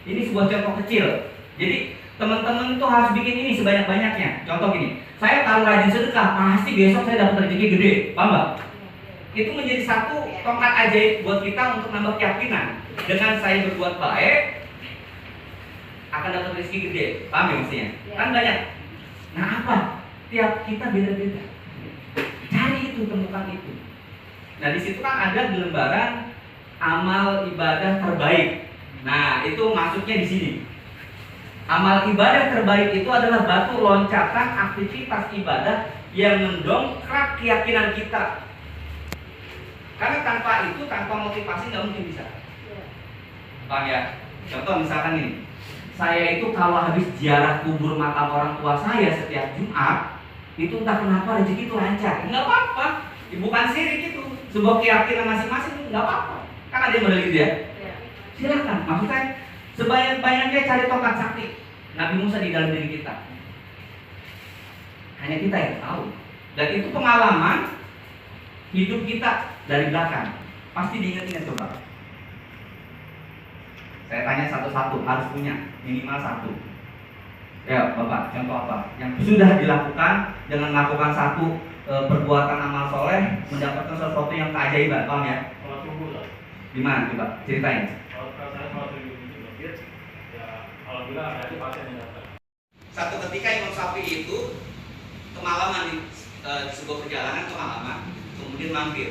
Ini sebuah contoh kecil. Jadi Teman-teman itu harus bikin ini sebanyak-banyaknya. Contoh gini, saya kalau rajin sedekah, pasti besok saya dapat rezeki gede, paham nggak? Itu menjadi satu tongkat ajaib buat kita untuk nambah keyakinan. Dengan saya berbuat baik, akan dapat rezeki gede, paham ya maksudnya? Kan banyak. Nah apa? Tiap kita beda-beda. Cari itu, temukan itu. Nah di situ kan ada di lembaran amal ibadah terbaik. Nah itu masuknya di sini. Amal ibadah terbaik itu adalah batu loncatan aktivitas ibadah yang mendongkrak keyakinan kita. Karena tanpa itu, tanpa motivasi nggak mungkin bisa. Paham ya? Contoh misalkan ini, saya itu kalau habis ziarah kubur makam orang tua saya setiap Jumat, itu entah kenapa rezeki itu lancar. Nggak apa-apa, bukan sirik itu, sebuah keyakinan masing-masing, nggak apa-apa. Kan ada yang model gitu ya? Silakan, maksud saya sebanyak-banyaknya cari tongkat sakti Nabi Musa di dalam diri kita. Hanya kita yang tahu. Dan itu pengalaman hidup kita dari belakang. Pasti diingat-ingat coba. Saya tanya satu-satu, harus punya minimal satu. Ya Bapak, contoh apa? Yang sudah dilakukan dengan melakukan satu perbuatan amal soleh mendapatkan sesuatu yang keajaiban, paham ya? Kalau subuh lah. Gimana coba ceritain? Kalau saya kalau subuh itu masjid, ya alhamdulillah ada aja pasien yang datang. Satu ketika Imam Syafi'i itu kemalaman di sebuah perjalanan kemalaman, kemudian mampir.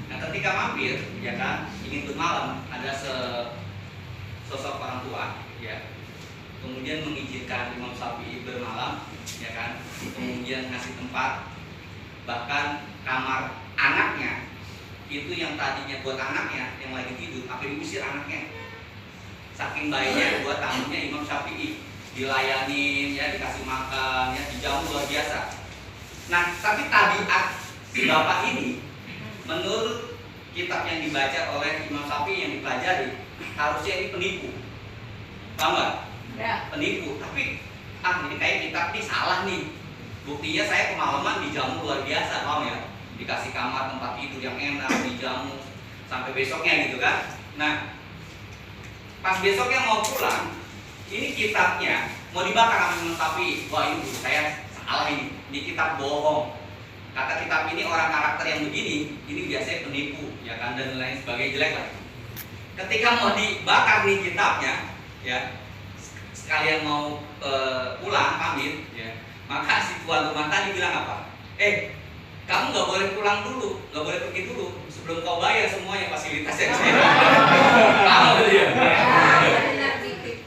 Nah ketika mampir, ya kan, ingin bermalam, ada sosok orang tua, ya, kemudian mengizinkan Imam Syafi'i bermalam, ya kan, kemudian ngasih tempat, bahkan kamar anaknya itu yang tadinya buat anaknya yang lagi tidur, akhirnya diusir anaknya. Saking baiknya buat tamunya Imam Syafi'i, dilayanin, ya, dikasih makan, ya, dijamu luar biasa. Nah, tapi tabiat si bapak ini, menurut kitab yang dibaca oleh Imam Syafi'i yang dipelajari, harusnya ini penipu, paham nggak? Ya. Penipu. Tapi ini kayak kitab ini salah nih. Buktinya saya kemalaman dijamu luar biasa, paham ya? Dikasih kamar tempat tidur yang enak, dijamu sampai besoknya gitu kan? Nah, pas besoknya mau pulang, ini kitabnya mau dibakar sama Imam Syafi'i. Wah ini saya salah ini kitab bohong. Kata kitab ini orang karakter yang begini, ini biasanya penipu, ya kan, dan lain sebagainya, jelek lah. Ketika mau dibakar nih kitabnya, ya, sekalian mau pulang pamit, ya, maka si tuan rumah tadi bilang apa? Kamu nggak boleh pulang dulu, nggak boleh pergi dulu sebelum kau bayar semuanya fasilitas yang saya. Tahu dia?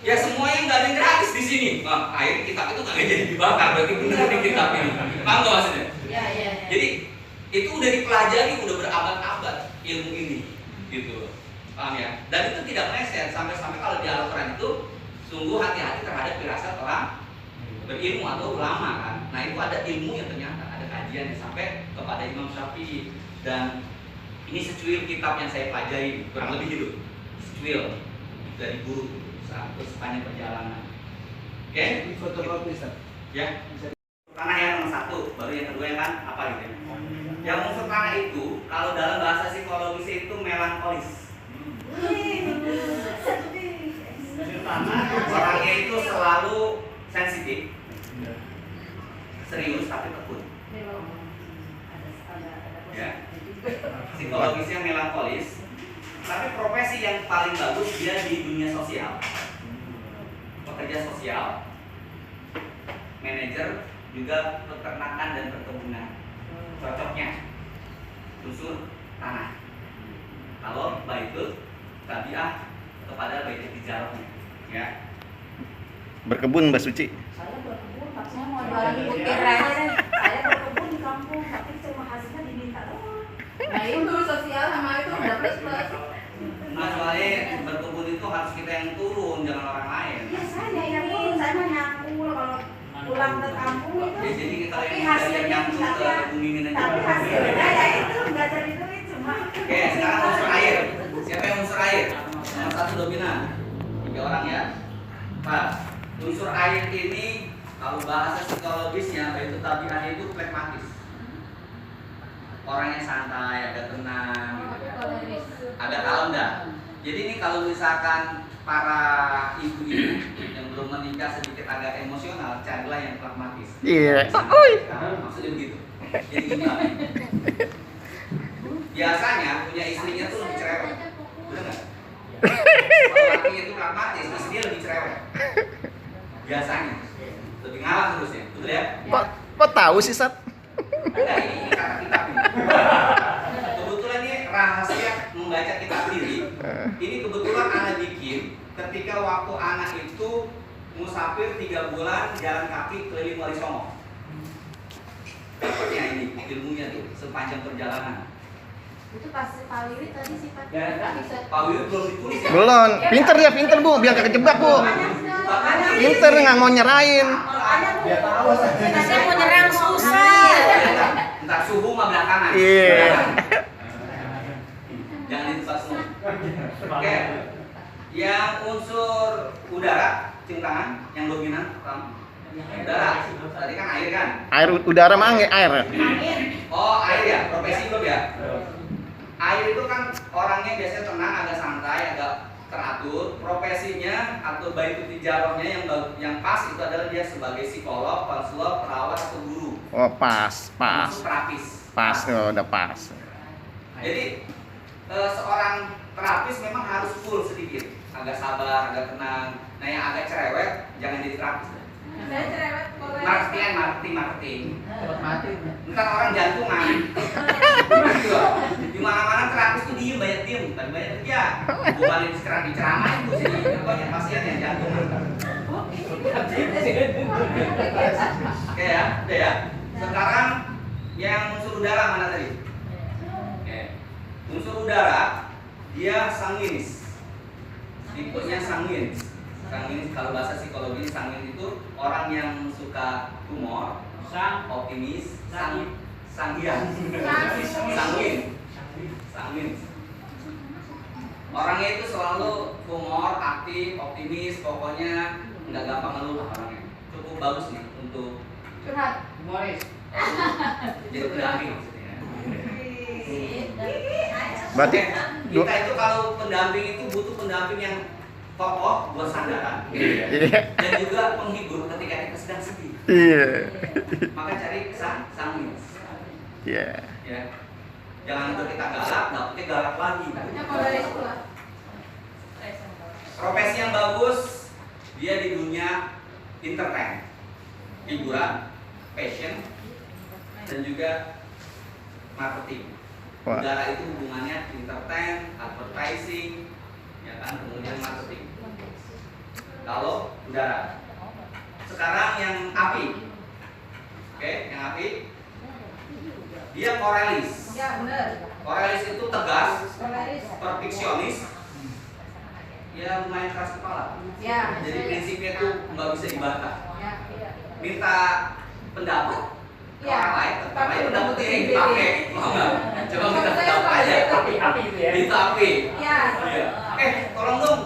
Ya semuanya nggak ada yang gratis di sini. Nah, akhirnya kitab itu nggak jadi dibakar, berarti benar di kitab ini. Paham nggak maksudnya? Ya. Jadi itu udah dipelajari, udah berabad-abad ilmu ini, gitu. Paham ya? Dan itu tidak meleset sampai kalau di Al-Quran itu sungguh hati-hati terhadap firasat orang berilmu atau ulama kan. Nah itu ada ilmu yang ternyata ada kajian sampai kepada Imam Syafi'i, dan ini secuil kitab yang saya pelajari kurang lebih itu secuil dari guru saat sepanjang perjalanan. Oke? Fotokopi Ustaz. Ya. Tanah yang nomor satu, baru yang kedua yang kan apa gitu? Yang unsur tanah itu kalau dalam bahasa psikologis itu melankolis. Orangnya itu selalu sensitif, serius tapi tekun. Ya. Psikologisnya melankolis, tapi profesi yang paling bagus dia di dunia sosial, pekerja sosial, manajer, juga peternakan dan perkebunan. Cocoknya unsur tanah. Kalau baitul tabiah kepada baitul tijarahnya, ya. Berkebun Mbak Suci. Saya berkebun, maksudnya mau jualan putih rice. Saya berkebun di kampung, tapi cuma hasilnya diminta doang. Nah itu sosial sama itu udah plus. Nah soalnya berkebun itu harus kita yang turun, jangan orang lain. Ya saya yang turun, saya mah nyangkul kalau pulang ke kampung itu. Ya, jadi kita Tapi yang hasilnya nyambung ke bumi ini. tapi hasilnya ya itu nggak cari duit cuma. Oke, sekarang unsur air. Siapa yang unsur air? Nomor satu dominan. 3 orang ya. Pak, unsur air ini kalau bahasa psikologisnya itu tabiat itu pragmatis. Orangnya santai, agak tenang, gitu. Agak kalem dah. Jadi ini kalau misalkan para ibu-ibu yang belum menikah sedikit agak emosional, carilah yang pragmatis. Iya. Maksudnya begitu. Jadi gini lah. Biasanya punya istrinya tuh lebih cerewet. Bener nggak? Kalau lakinya itu pragmatis, istrinya lebih cerewet. Biasanya lebih ngalah terusnya, betul ya? Kok tahu sih, Sat? Enggak, ini kata kitab ini. Kebetulan ini rahasia membaca kitab sendiri. Ini kebetulan anak bikin ketika waktu anak itu musafir 3 bulan jalan kaki keliling Wali Songo. Dapatnya ini ilmunya tuh sepanjang perjalanan. Itu pas Pak Wiwi tadi sifatnya Ya, bisa. Pak Wiwi belum ditulis ya? Belum. Pinter dia, pinter Bu, biar gak kejebak Bu. Pinter nggak mau nyerahin. Dia tahu Saya mau nyerang susah. Entar subuh mah belakangan. Iya. Jangan ditebak semua. Oke. Yang unsur udara, cium tangan, yang dominan pertama. Udara. Tadi kan air kan? Air udara mah air. Oh, air ya, profesi belum ya? Air itu kan orangnya biasanya tenang, agak santai, agak teratur. Profesinya atau baik itu tijarahnya yang pas itu adalah dia sebagai psikolog, konselor, perawat atau guru. Oh, pas. Termasuk terapis. Pas, oh, udah pas. Jadi seorang terapis memang harus full sedikit, agak sabar, agak tenang. Nah yang agak cerewet jangan jadi terapis. Saya cerewet Marketing. Cepat mati. Ntar orang jantungan. Gitu. Di mana-mana terapis tuh diem, banyak kerja. Bukan sekarang diceramain tuh sih, banyak pasien yang jantungan. Oke ya, udah ya. Sekarang yang unsur udara mana tadi? Oke. Unsur udara dia sanguinis. Tipenya sanguinis. Sanguinis kalau bahasa psikologi sanguinis itu orang yang suka humor, optimis, sangian. Sanguin. Orangnya itu selalu humor, aktif, optimis, pokoknya nggak gampang ngeluh orangnya. Cukup bagus nih untuk curhat. Humoris. jadi pendamping maksudnya. Berarti Kita itu kalau pendamping itu butuh pendamping yang kokoh buat sandaran dan juga penghibur ketika kita sedang sedih. iya. Maka cari sanguin. Iya. Ya. Jangan untuk kita galak, dapetnya galak lagi. Dapetnya kalau dari sekolah. Profesi yang bagus dia di dunia entertain, hiburan, fashion, dan juga marketing. Wah. Udara itu hubungannya entertain, advertising, ya kan, kemudian marketing. Kalau udara. Sekarang yang api. Oke, yang api. Dia korelis. Ya benar. Korelis itu tegas, Polaris. perfeksionis. Ya lumayan keras kepala. Ya. Jadi prinsipnya tuh nggak bisa dibantah. Ya. Minta pendapat ke Ya. orang lain, Tapi tapi pendapatnya yang pendapat dipakai. Mau nggak? Coba minta pendapat aja. Api itu ya. Minta api. Ya. Iya. Tolong dong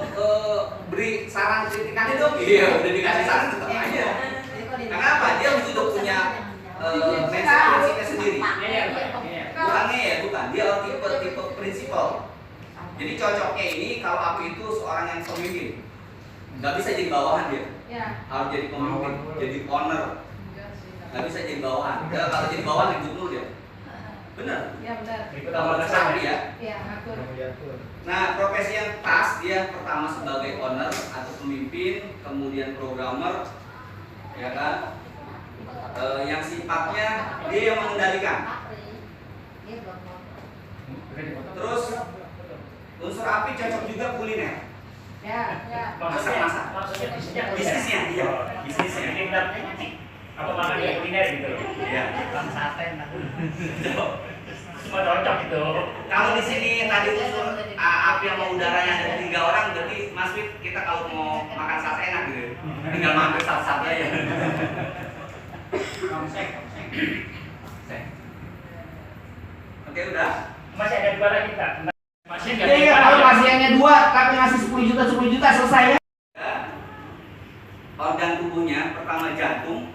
beri saran kritikannya dong. Iya, udah dikasih saran tetap aja. Kenapa? Dia udah punya prinsipnya sendiri. Bukannya ya, bukan. Dia tipe prinsipal. Jadi cocoknya ini kalau api itu seorang yang pemimpin. Nggak bisa jadi bawahan dia. Ya. Harus jadi pemimpin, jadi owner. Nggak bisa jadi bawahan. Dia kalau jadi bawahan ribut dulu dia. Bener. Ya benar. Ikut Kalau awal sapi ya. Ya ngatur. Nah, profesi yang pas dia pertama sebagai owner atau pemimpin, kemudian programmer, ya kan? Yang sifatnya dia yang mengendalikan. Terus unsur api cocok juga kuliner. Ya. Ya. Masak-masak. Bisnisnya, iya. Bisnisnya. Apa makan di kuliner gitu? Iya. Sate semua cocok gitu. Kalau di sini tadi unsur api sama udaranya ada 3 orang, berarti Mas Wid kita kalau mau makan sate enak gitu. Tinggal mampir satu-satu aja. Oke, udah. Masih ada 2 lagi Kak. Masih ada Iya, kalau pasiennya 2, tapi ngasih 10 juta selesai ya. Organ tubuhnya pertama jantung,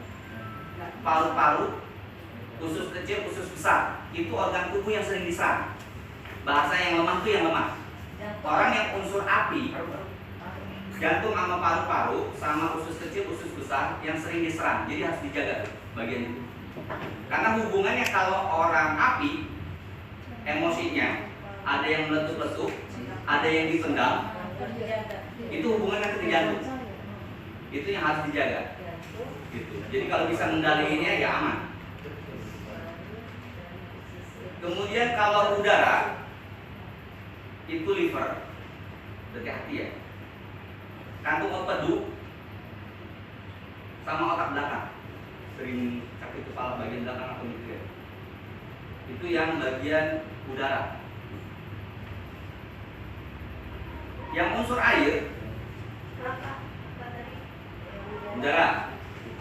paru-paru, usus kecil, usus besar. Itu organ tubuh yang sering diserang. Bahasa yang lemah itu yang lemah. orang yang unsur api, jantung sama paru-paru sama usus kecil, usus besar yang sering diserang, jadi harus dijaga bagian itu. Karena hubungannya kalau orang api, emosinya ada yang meletup-letup, ada yang dipendam, itu hubungannya ke jantung. Itu yang harus dijaga. Gitu. Jadi kalau bisa mengendalikannya ya aman. Kemudian kalau udara itu liver, berarti hati ya. Kantung empedu sama otak belakang, sering sakit kepala bagian belakang atau mikir. Itu yang bagian udara. Yang unsur air, udara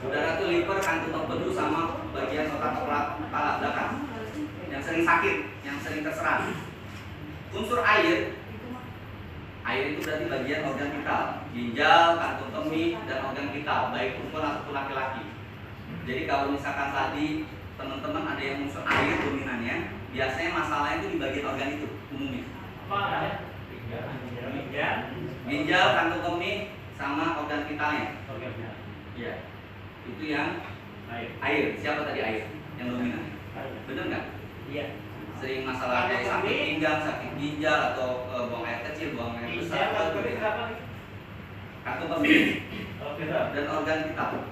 itu liver, kantung empedu sama bagian otak kepala belakang yang sering sakit, yang sering terserang. Unsur air itu berarti bagian organ vital, ginjal, kantung kemih, dan organ vital, baik perempuan ataupun laki-laki. Jadi kalau misalkan tadi teman-teman ada yang unsur air dominannya, biasanya masalahnya itu di bagian organ itu umumnya. Ginjal, kantung kemih, sama organ vitalnya. Iya. Itu yang air. Siapa tadi air yang dominan? Benar nggak? Iya. Sering masalah kayak sakit pinggang, sakit ginjal, atau buang air kecil, buang air besar, kantung kemih dan organ vital.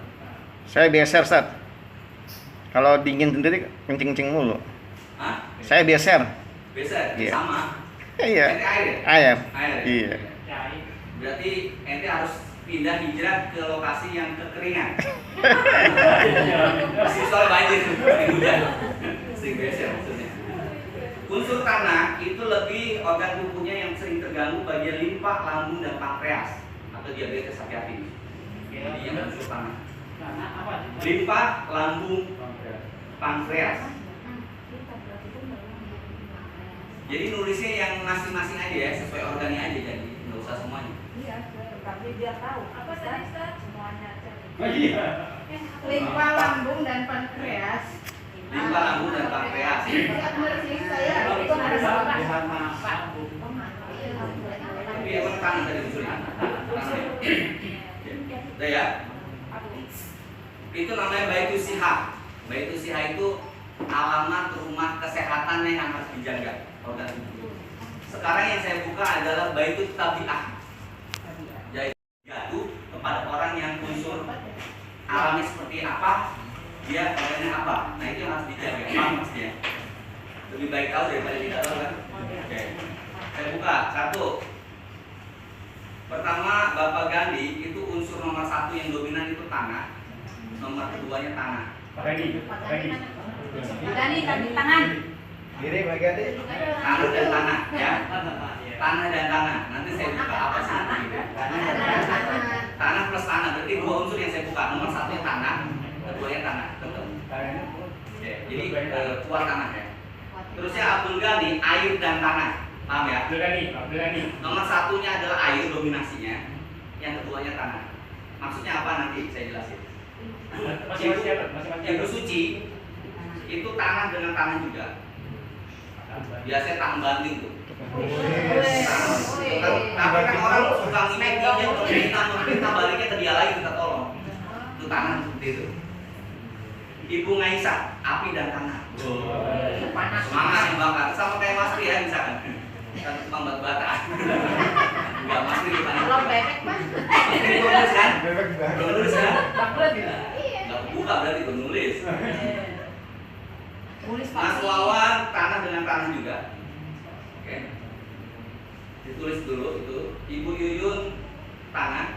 Saya beser, Ustaz. Kalau dingin sendiri kencing-kencing mulu. Hah? Saya beser. Biasa, Iya. sama. Iya. Ente air ya? Air. Air. Iya. Berarti ente harus pindah hijrah ke lokasi yang kekeringan. Mesti soal banjir, sering hujan, sering beser maksudnya. Unsur tanah itu lebih organ tubuhnya yang sering terganggu bagian limpa, lambung, dan pankreas atau diabetes hati-hati. Jadi yang unsur tanah. Limpa, lambung, pankreas. Jadi nulisnya yang masing-masing aja ya, sesuai organnya aja, jadi nggak usah semuanya. Iya, tapi dia tahu. Apa tadi, Ustaz? Semuanya aja. Oh iya. Limpa, lambung, dan pankreas. Limpa, lambung, dan pankreas. Iya benar sih, saya itu harus Tapi emang tangan tadi unsurnya. Udah ya. Itu namanya Baitu Siha. Baitu Siha itu alamat rumah kesehatan yang harus dijaga organ tubuh. Sekarang yang saya buka adalah Baitu Tabi'ah. Jadi jatuh kepada orang yang unsur alami seperti apa, dia organnya apa. Nah itu yang harus dijaga. Paham maksudnya? Lebih baik tahu daripada tidak tahu kan? Oke. Saya buka satu. Pertama, Bapak Gandhi itu unsur nomor 1 yang dominan itu tanah. Nomor keduanya tanah. Pagi. Dani tadi tangan. Kiri bagian deh. Tanah dan tanah ya. Tanah dan tanah. Nanti saya buka apa sih nanti itu. Tanah plus tanah. Berarti dua unsur yang saya buka. Nomor 1-nya tanah, keduanya tanah. Tetap. Oke. Jadi kuat tanah ya. Terusnya Abdul Ghani, air dan tanah. Paham ya? Abdul Ghani. Nomor 1-nya adalah air dominasinya. Yang keduanya tanah. Maksudnya apa nanti saya jelasin. Ibu suci itu tanah dengan tanah juga. Biasanya tanah banting tuh. Tapi kan orang suka ngimeng-ngimeng meminta baliknya ke dia lagi kita tolong. Itu tanah seperti itu. Ibu Ngaisa, api dan tanah. Semangat yang bakar sama kayak Mas Tri ya misalkan. Kan tukang batu-bata. Enggak Mas Tri bukan. kalau bebek mah Nulis kan? Nulis kan? iya. Enggak buka berarti itu nulis. Tulis Mas Wawan tanah dengan tanah juga. Oke. Ditulis dulu itu. Ibu Yuyun tanah.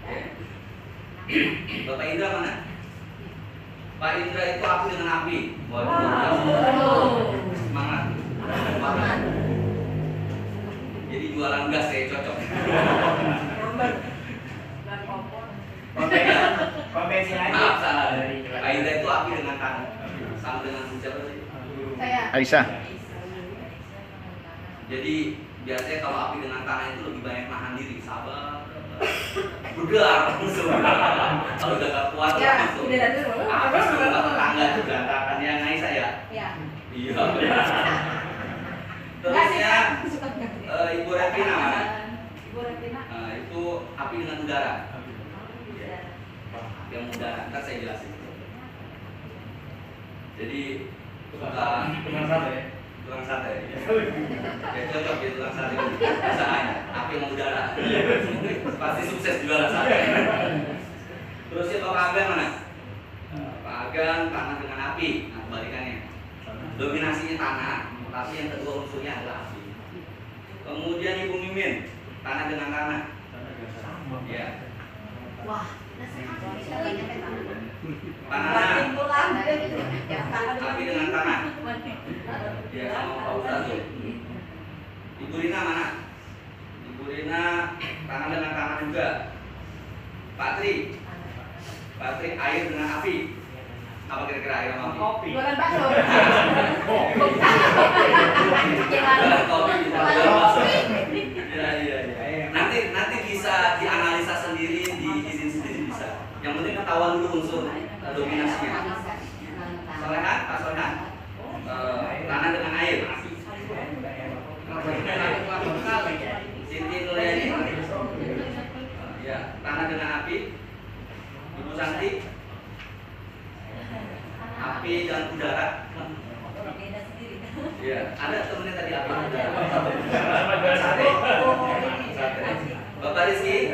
Oke. Bapak Indra mana? Pak Indra itu api dengan api. Waduh. Semangat. Semangat. Jadi jualan gas kayak cocok. Konvensi aja. Maaf salah. Pak Indra itu api dengan tanah. Sama dengan siapa sih? Saya Aisyah. Jadi biasanya kalau api dengan tanah itu lebih banyak nahan diri, sabar, budar, kalau udah gak kuat Ya, langsung. udah dulu. Habis dulu tetangga itu berantakan yang naik saya. Ya. Iya. Terusnya Ibu Retina mana? Ibu Retina. Itu api dengan udara. Yang udara, ntar saya jelasin. Jadi Tukang sate. tukang sate. Ya cocok ya tukang sate. Usahanya api dengan udara. Pasti sukses jualan sate. Terus ya Pak Agan mana? Pak Agan tanah dengan api. Nah kebalikannya. Dominasinya tanah, tapi yang kedua unsurnya adalah api. Kemudian Ibu Mimin tanah dengan tanah. Ya. Wah, Tanah Pulang. api dengan tanah. Ya sama Pak Ustaz tuh. Ibu Rina mana? Ibu Rina tanah dengan tanah juga. Pak Tri air dengan api. Apa kira-kira air sama api? Kopi. Jualan bakso. Jualan kopi bisa jualan bakso. Iya. Nanti bisa dianalisa sendiri, diizin sendiri bisa. Yang penting ketahuan dulu unsur dominasinya. Solehan, Pak Solehan, tanah dengan air. Siti Nuryani, ya tanah dengan api. Ibu Santi, api dan udara. Ya, ada temennya tadi api dan udara. Sate. Bapak Rizky,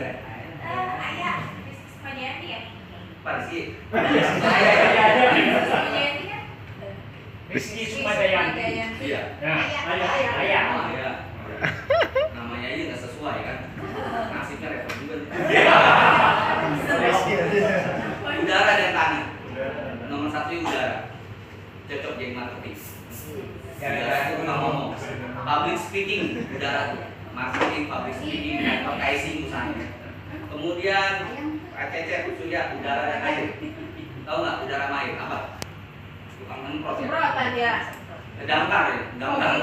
ayah, spaghetti ya? Pak Rizky. Spaghetti kan? Rizky Sumadayani. Iya. Nah, ayah. Oh, ya. Namanya aja nggak sesuai kan? Nasibnya repot juga. Udara dan tanah. Nomor 1 udara. Cocok jadi marketing. Udara itu nggak ngomong. Public speaking udara tuh. Marketing, public speaking, advertising usahanya. Kemudian Pak Cecep, Surya, udara dan air. Tahu nggak udara sama air apa? Tukang semprot ya. Semprotan ya. Damkar ya, damkar.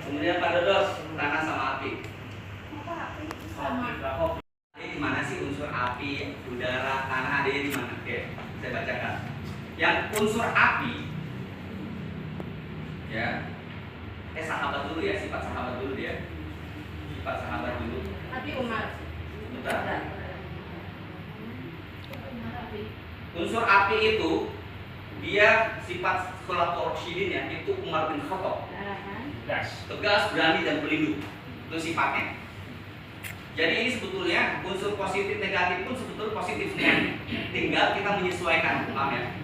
Kemudian Pak Dodos, tanah sama api. Ini di mana sih unsur api, udara, tanah adanya di mana? Oke, saya bacakan. Yang unsur api, ya, sahabat dulu ya, sifat sahabat dulu ya, sifat sahabat dulu. Tapi Umar. Bentar. Unsur api itu dia sifat khulafaur rasyidin ya, itu Umar bin Khattab. Tegas, berani dan pelindung. Itu sifatnya. Jadi ini sebetulnya unsur positif negatif pun sebetulnya positif semuanya. Tinggal kita menyesuaikan, paham ya?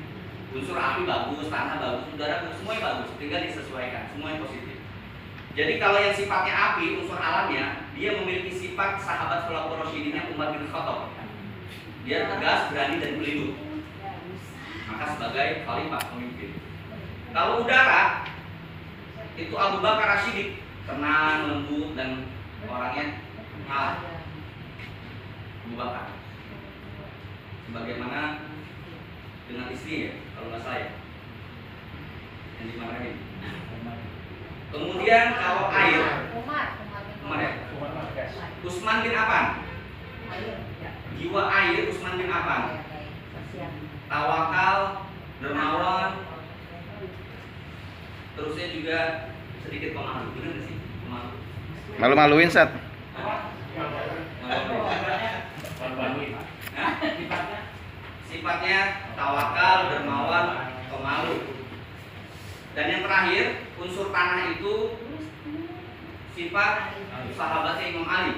Unsur api bagus, tanah bagus, udara bagus, semuanya bagus. Tinggal disesuaikan, semuanya positif. Jadi kalau yang sifatnya api, unsur alamnya, dia memiliki sifat sahabat khulafaur rasyidinnya Umar bin Khattab. Dia tegas, berani dan pelindung. Maka sebagai khalifah pemimpin. Kalau udara itu Abu Bakar Rashidik, tenang, lembut dan orangnya ngalah. Abu Bakar. Sebagaimana dengan istri ya, kalau nggak salah ya, yang dimarahin. Kemudian kalau air, Umar ya, Utsman bin Affan. Jiwa air Utsman bin Affan. Tawakal, dermawan, terusnya juga sedikit pemalu. Benar nggak sih? Pemalu. Malu-maluin, Sat. Sifatnya tawakal, dermawan, pemalu. Dan yang terakhir, unsur tanah itu sifat sahabatnya Imam Ali.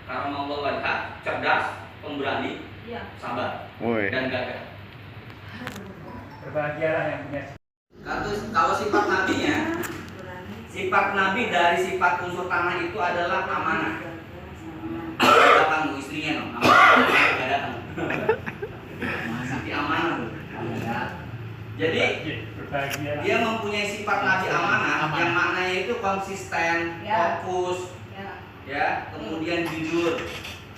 Karamallahu wajhah, cerdas, pemberani, sabar, dan gagah. Berbahagialah yang punya. Kalau sifat nabinya, sifat nabi dari sifat unsur tanah itu adalah amanah. Datang istrinya dong, amanah datang. Sifat amanah. Jadi dia mempunyai sifat nabi amanah, yang maknanya itu konsisten, fokus, ya, kemudian jujur.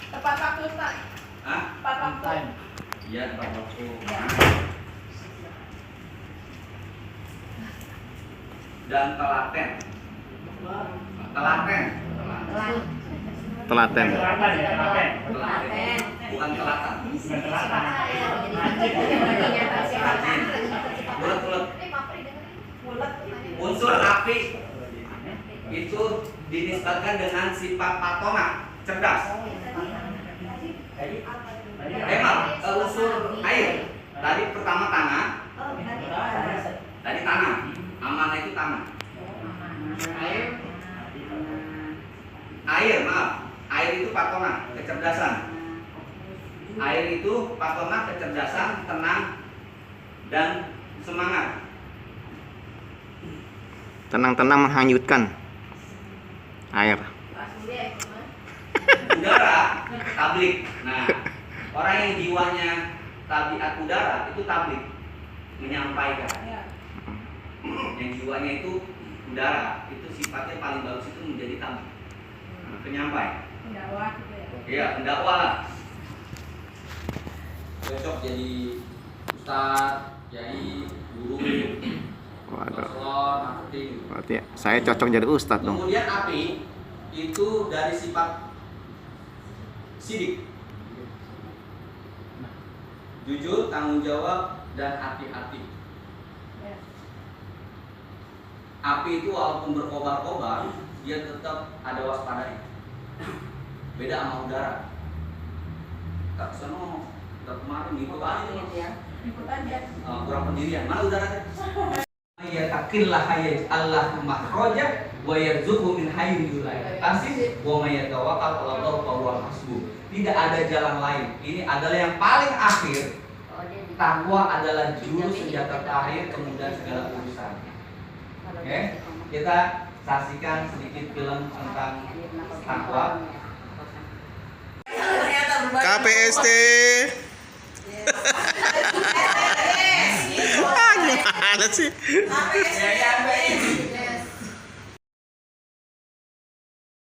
Tepat waktu, Pak. Hah? Tepat waktu. Iya, tepat waktu. Dan telaten. Telaten. Telaten. Telaten. Bukan telatan. Bulat-bulat. Unsur api itu dinisbatkan dengan sifat patona, cerdas. Emang unsur air. Tadi pertama tanah. Tadi tanah. Amanah itu tanah. Air, maaf. Air itu patona, kecerdasan. Air itu patona, kecerdasan, tenang, dan semangat. Tenang-tenang menghanyutkan air. Udara, tablik. Nah, orang yang jiwanya tabiat udara itu tablik, menyampaikan. Yang jiwanya itu udara, itu sifatnya paling bagus itu menjadi tablik, penyampai. Pendakwah gitu ya. Iya, pendakwah lah. Cocok jadi ustadz, kiai, guru, Waduh. konselor, marketing. Berarti saya cocok jadi ustadz dong. Kemudian api itu dari sifat sidik, jujur, tanggung jawab, dan hati-hati. Ya. Api itu walaupun berkobar-kobar, dia tetap ada waspadanya. Beda sama udara. Tak sono, tak kemarin gitu aja. Ikut aja. Kurang pendirian. Mana udaranya? Ya takillah hayat Allah makhraja wa yarzuqhu min hayyin la yahtasib wa may yatawakkal 'ala Allah fa huwa hasbuh. Tidak ada jalan lain. Ini adalah yang paling akhir. Takwa adalah juru senjata terakhir, kemudian segala urusan. Oke, kita saksikan sedikit film tentang takwa. KPST. Gimana sih? Ya,